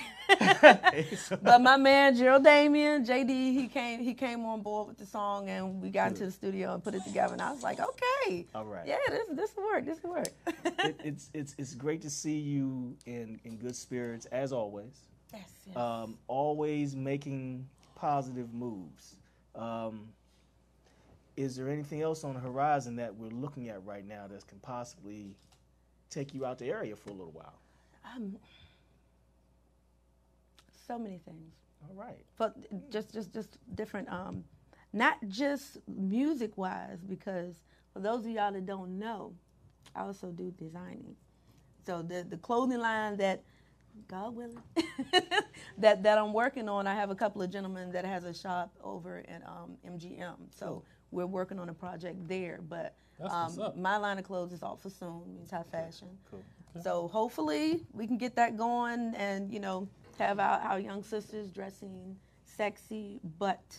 But my man Gerald Damien, JD, he came on board with the song, and we got into the studio and put it together. And I was like, okay, all right, yeah, this will work. This will work. It's great to see you in good spirits as always. Yes. Always making positive moves. Is there anything else on the horizon that we're looking at right now that can possibly take you out the area for a little while? So many things. All right. But just different, not just music-wise, because for those of y'all that don't know, I also do designing. So the clothing line that, God willing, that I'm working on, I have a couple of gentlemen that has a shop over in MGM. So we're working on a project there. But my line of clothes is all for soon, means high fashion. Cool. Okay. So hopefully we can get that going and, you know, have our young sisters dressing sexy but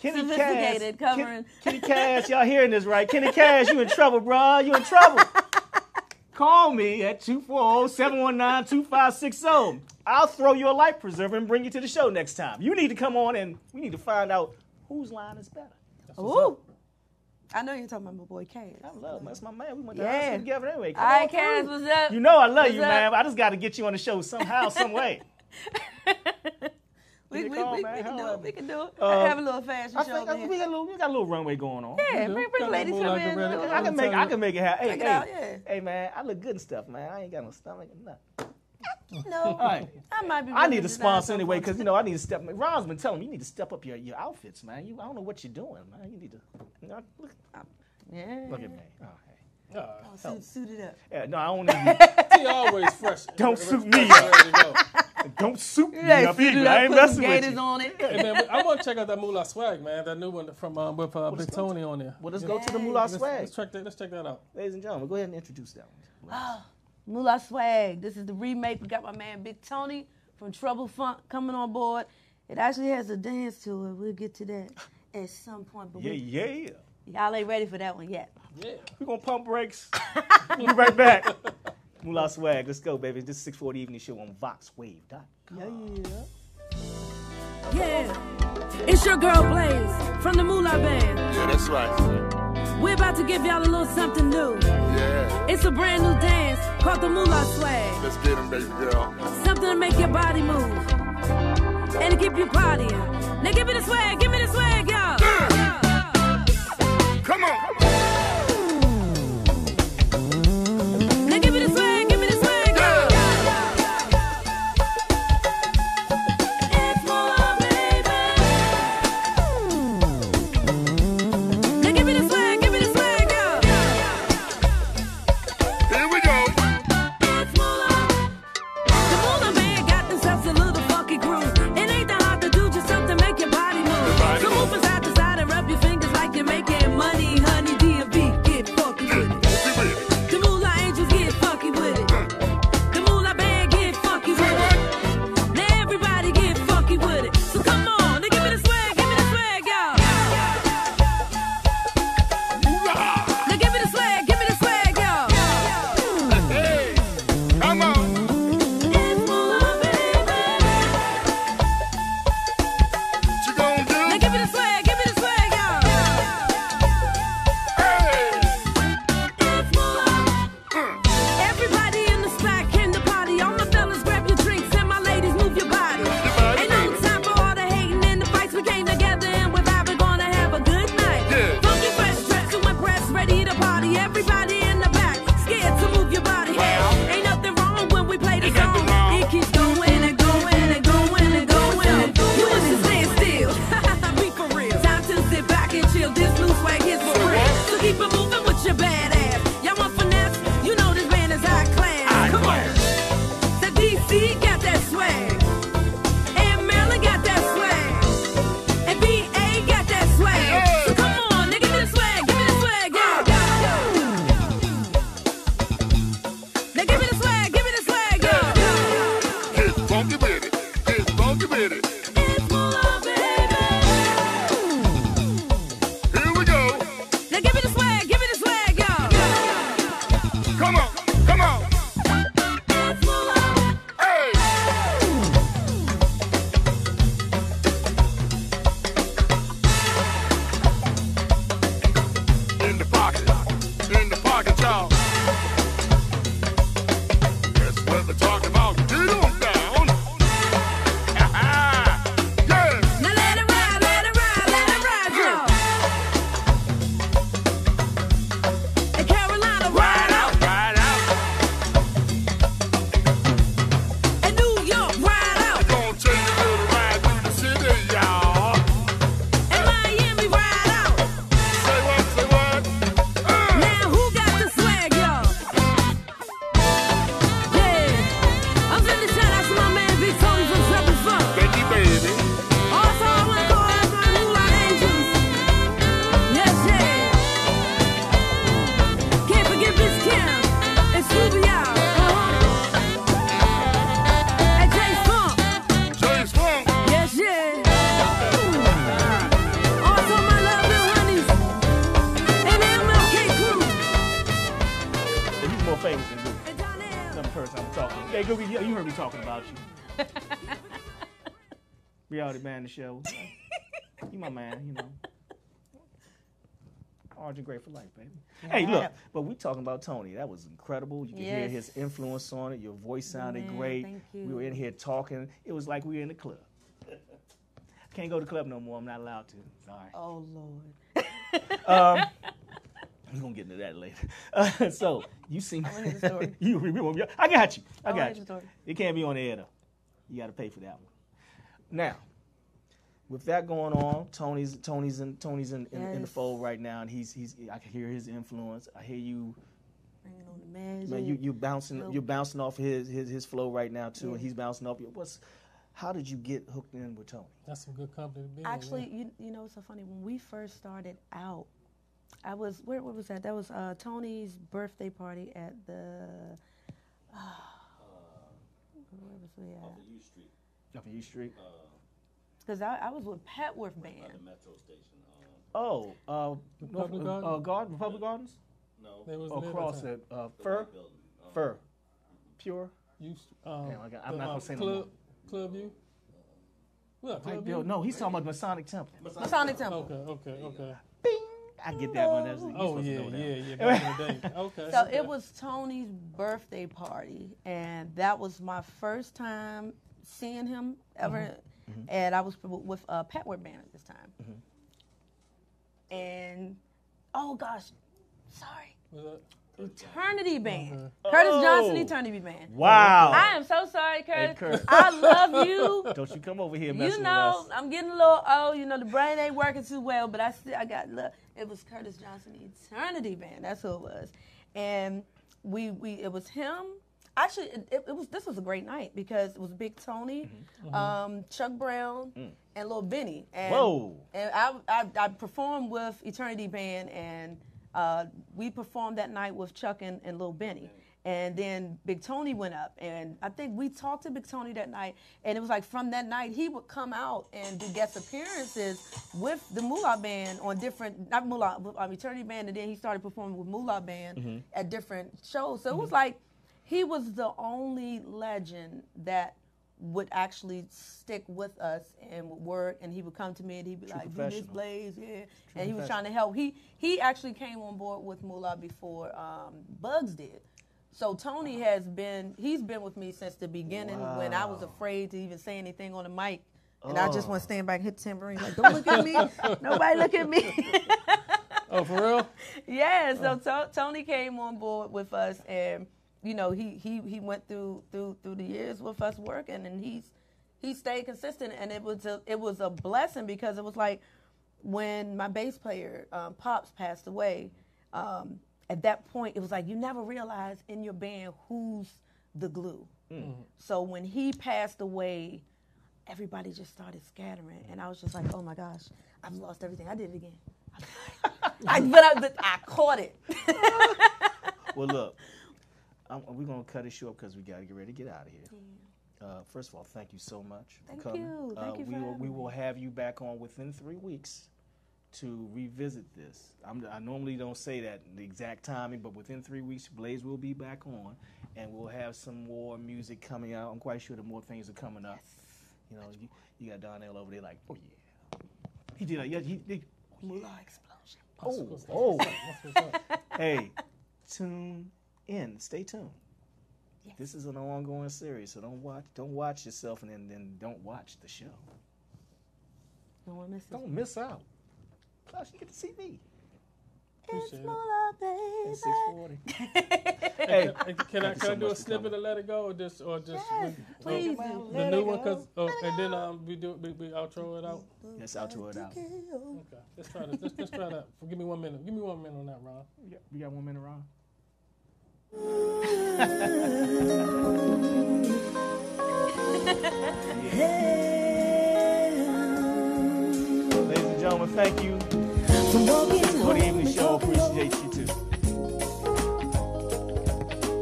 sophisticated, covering. Kenny Cash, y'all hearing this, right? Kenny Cash, you in trouble, bro. You in trouble. Call me at 240-719-2560. I'll throw you a life preserver and bring you to the show next time. You need to come on and we need to find out whose line is better. Ooh. I know you're talking about my boy Cass. I love him. That's my man. We went to high school together anyway. All right, Cass, what's up? You know I love you, What's man. up? I just got to get you on the show somehow, some way. We can do it. We can do it. Uh, have a little fashion show. We got a little runway going on. Yeah, bring ladies come in. I can make it happen. Check it out, yeah. Hey, man, I look good and stuff, man. I ain't got no stomach or nothing. No, All right. I might be. I need a sponsor anyway, because, you know, I need to step. Ron's been telling me you need to step up your outfits, man. I don't know what you're doing, man. You need to. Look at me. Oh, suit it up. Yeah, no, I don't need you. He always fresh. Don't suit me up. Don't suit me up either. I ain't messing with you. On it. Hey, man, I want to check out that Moolah Swag, man. That new one from with Big Tony on there. Well, let's go to the Moolah Swag. Let's check that out. Ladies and gentlemen, go ahead and introduce that one. Oh, Moolah Swag. This is the remake. We got my man Big Tony from Trouble Funk coming on board. It actually has a dance to it. We'll get to that at some point. But y'all ain't ready for that one yet. Yeah. We're going to pump brakes. We'll be right back. Moolah Swag. Let's go, baby. This is 640 Evening Show on VoxWave.com. Yeah. It's your girl Blaze from the Moolah Band. Yeah, that's right. We're about to give y'all a little something new. Yeah. It's a brand new dance called the Moolah Swag. Let's get him, baby girl. Something to make your body move and to keep you partying. Now give me the swag, y'all. Come on. Now give me the swag, y'all. It's Moolah, baby. Now give me the swag, y'all. Here we go. It's Moolah. The Moolah Band got themselves a little funky groove. It ain't that hard to do, just something to make your body move. So move inside rock it, y'all. That's what we're talking about. Get on down. Yeah. Now let it ride, let it ride, let it ride, y'all. In Carolina, ride out. Ride out. In New York, ride out. I'm gonna take a little ride through the city, y'all. In Miami, ride out. Say what, say what? Now who got the swag, y'all? Yeah. I'm finna shout out to my man Big Tony from Trouble Funk. Becky, baby. Also, I wanna call out my Moolah Angels. Yes, yeah. Can't forget Miss Kim and Scooby, y'all. And James Funk. James Funk. Yes, yeah. Also, my love little honeys and the MLK crew. And he's more famous than Goofy. Another person I'm talking. Hey, Goofy, you heard me talking about you. Reality man, the show. You my man, you know. Orange and Gray for life, baby. Hey, look, but we talking about Tony. That was incredible. You could hear his influence on it. Your voice sounded great. thank you. We were in here talking. It was like we were in the club. Can't go to the club no more. I'm not allowed to. Sorry. Oh, Lord. We're going to get into that later. So, you seen... I wanna hear the story. I got you. I wanna got hear the you. story. It can't be on the air, though. You got to pay for that one. Now, with that going on, Tony's in the fold right now, and he's I can hear his influence. I hear you. Bringing on the magic. Man, you bouncing off his flow right now too, and he's bouncing off your. How did you get hooked in with Tony? That's some good company to be in. Actually, you know, it's so funny. When we first started out, I was, where was that? That was Tony's birthday party at the, where was we at? Off of U Street. Because I was with Petworth Band. Republic Republic Gardens? They was Across there at Fur. Pure. I'm not gonna say no more. Club View. What? Right, Club Bill, View? no, he's talking about Masonic Temple. Masonic Temple. Okay. I get that one. You're Oh supposed to yeah, know that. yeah. Back in the day. Okay. So it was Tony's birthday party, and that was my first time seeing him ever. And I was with Petworth Band at this time. And oh gosh, sorry. Eternity Band. Curtis Johnson, Eternity Band. Wow. I am so sorry, Curtis. Curtis. I love you. Don't you come over here messing You know, with us. I'm getting a little old. You know, the brain ain't working too well, but I got love. It was Curtis Johnson, Eternity Band. That's who it was. And it was him. Actually, this was a great night because it was Big Tony, Chuck Brown, and Lil Benny. And, Whoa. And I performed with Eternity Band, and we performed that night with Chuck and Lil Benny. And then Big Tony went up, and I think we talked to Big Tony that night, and it was like from that night he would come out and do guest appearances with the Moolah Band on different, not Moolah, Eternity Band, and then he started performing with Moolah Band at different shows. So it was like he was the only legend that would actually stick with us and would work, and he would come to me and he'd be like, do this, Blaze, and he was trying to help. He actually came on board with Moolah before Bugs did. So Tony he's been with me since the beginning when I was afraid to even say anything on the mic. And I just want to stand back and hit the tambourine like, don't look at me. Nobody look at me. Oh, for real? Yeah, so Tony came on board with us, and you know, he went through the years with us working, and he stayed consistent, and it was a blessing because it was like when my bass player Pops passed away. At that point, it was like you never realize in your band who's the glue. So when he passed away, everybody just started scattering, and I was just like, oh my gosh, I've lost everything. I did it again. But I caught it. Well, look, we're going to cut it short because we got to get ready to get out of here. First of all, thank you so much for coming. Thank you for having we me. will have you back on within 3 weeks to revisit this. I normally don't say that the exact timing, but within 3 weeks, Blaze will be back on, and we'll have some more music coming out. I'm quite sure that more things are coming up. You know, you got Donnell over there like, oh yeah, he did. Moolah explosion. Oh. Hey, tune in. Stay tuned. Yes. This is an ongoing series, so don't watch yourself and then don't watch the show. Don't miss out. Plus, you get to see me. Appreciate it. At 640. Hey, can I do a snippet and let it go, or just please the new one? And then we outro it out. Yes, outro it out. Okay, let's try that. Let's try that. Give me 1 minute. Give me 1 minute on that, Ron. You got 1 minute, Ron. Ladies and gentlemen, thank you. For the evening show, appreciate you too.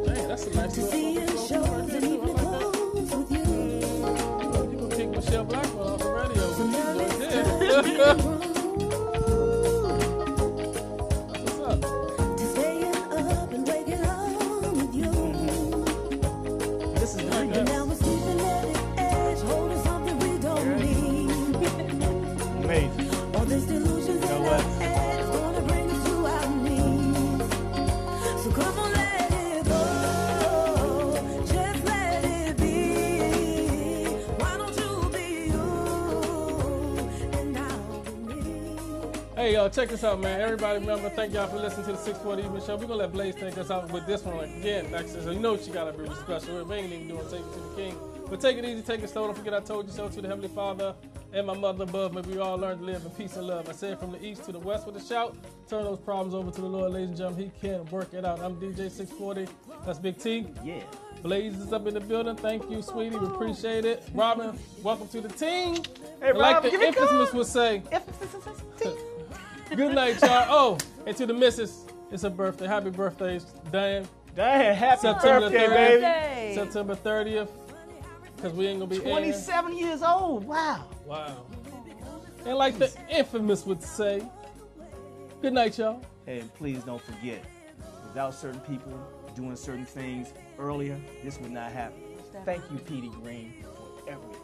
Dang, that's a nice little right there. You gonna kick Michelle Blackwell off the radio? What's up? This is the remix. Amazing. You know what? Hey, check this out, man. Everybody remember, thank y'all for listening to the 640 Evening Show. We're going to let Blaze take us out with this one again. So you know she got to be special. We ain't even doing Take It to the King. But take it easy, take it slow. Don't forget I told you so. To the Heavenly Father and my mother above, may we all learn to live in peace and love. I said from the east to the west with a shout. Turn those problems over to the Lord, ladies and gentlemen. He can work it out. I'm DJ 640. That's Big T. Yeah. Blaze is up in the building. Thank you, sweetie. We appreciate it. Robin, welcome to the team. Hey, and like Robin, the infamous would say, good night, y'all. Oh, and to the missus, it's her birthday. Happy birthday, Diane. Diane, happy September birthday, 30th, baby. September 30th. Because we ain't going to be 27 years old. Wow. Wow. And like the infamous would say, good night, y'all. Hey, and please don't forget, without certain people doing certain things earlier, this would not happen. Thank you, Petey Green, for everything.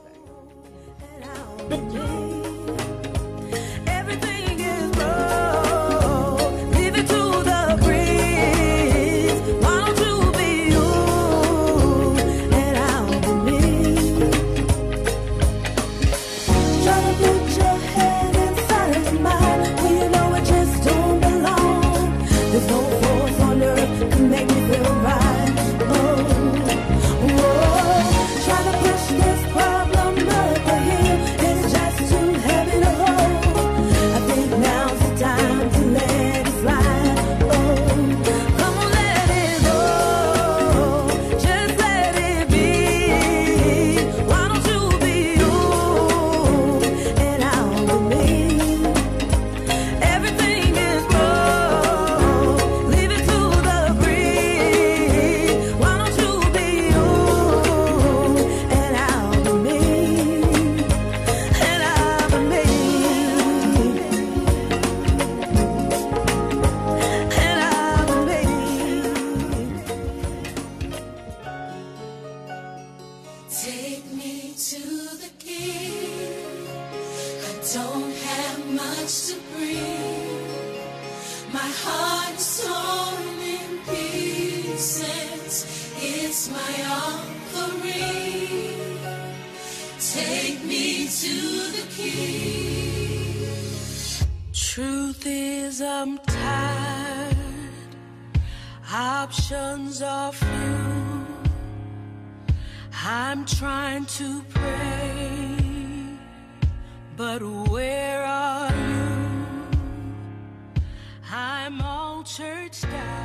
Everything is wrong. Leave it to the breeze. Why don't you be you and I'll be me? Try to put your head inside of mine when you know it just don't belong. There's no force on earth can make me feel right. Oh, try to push this problem up the hill. It's just too heavy to hold. I think now's the time to let it slide. Oh, come on, let it go. Just let it be. Why don't you be you and I'll be me? Everything is wrong. Leave it to the breeze. Why don't you be you and I'll be me? And I'll be me. And I'll be me. Take me to the king. I don't have much to bring. My heart is torn in pieces. It's my offering. Take me to the king. Truth is, I'm tired. Options are few. I'm trying to pray, but where are you? I'm all churched out.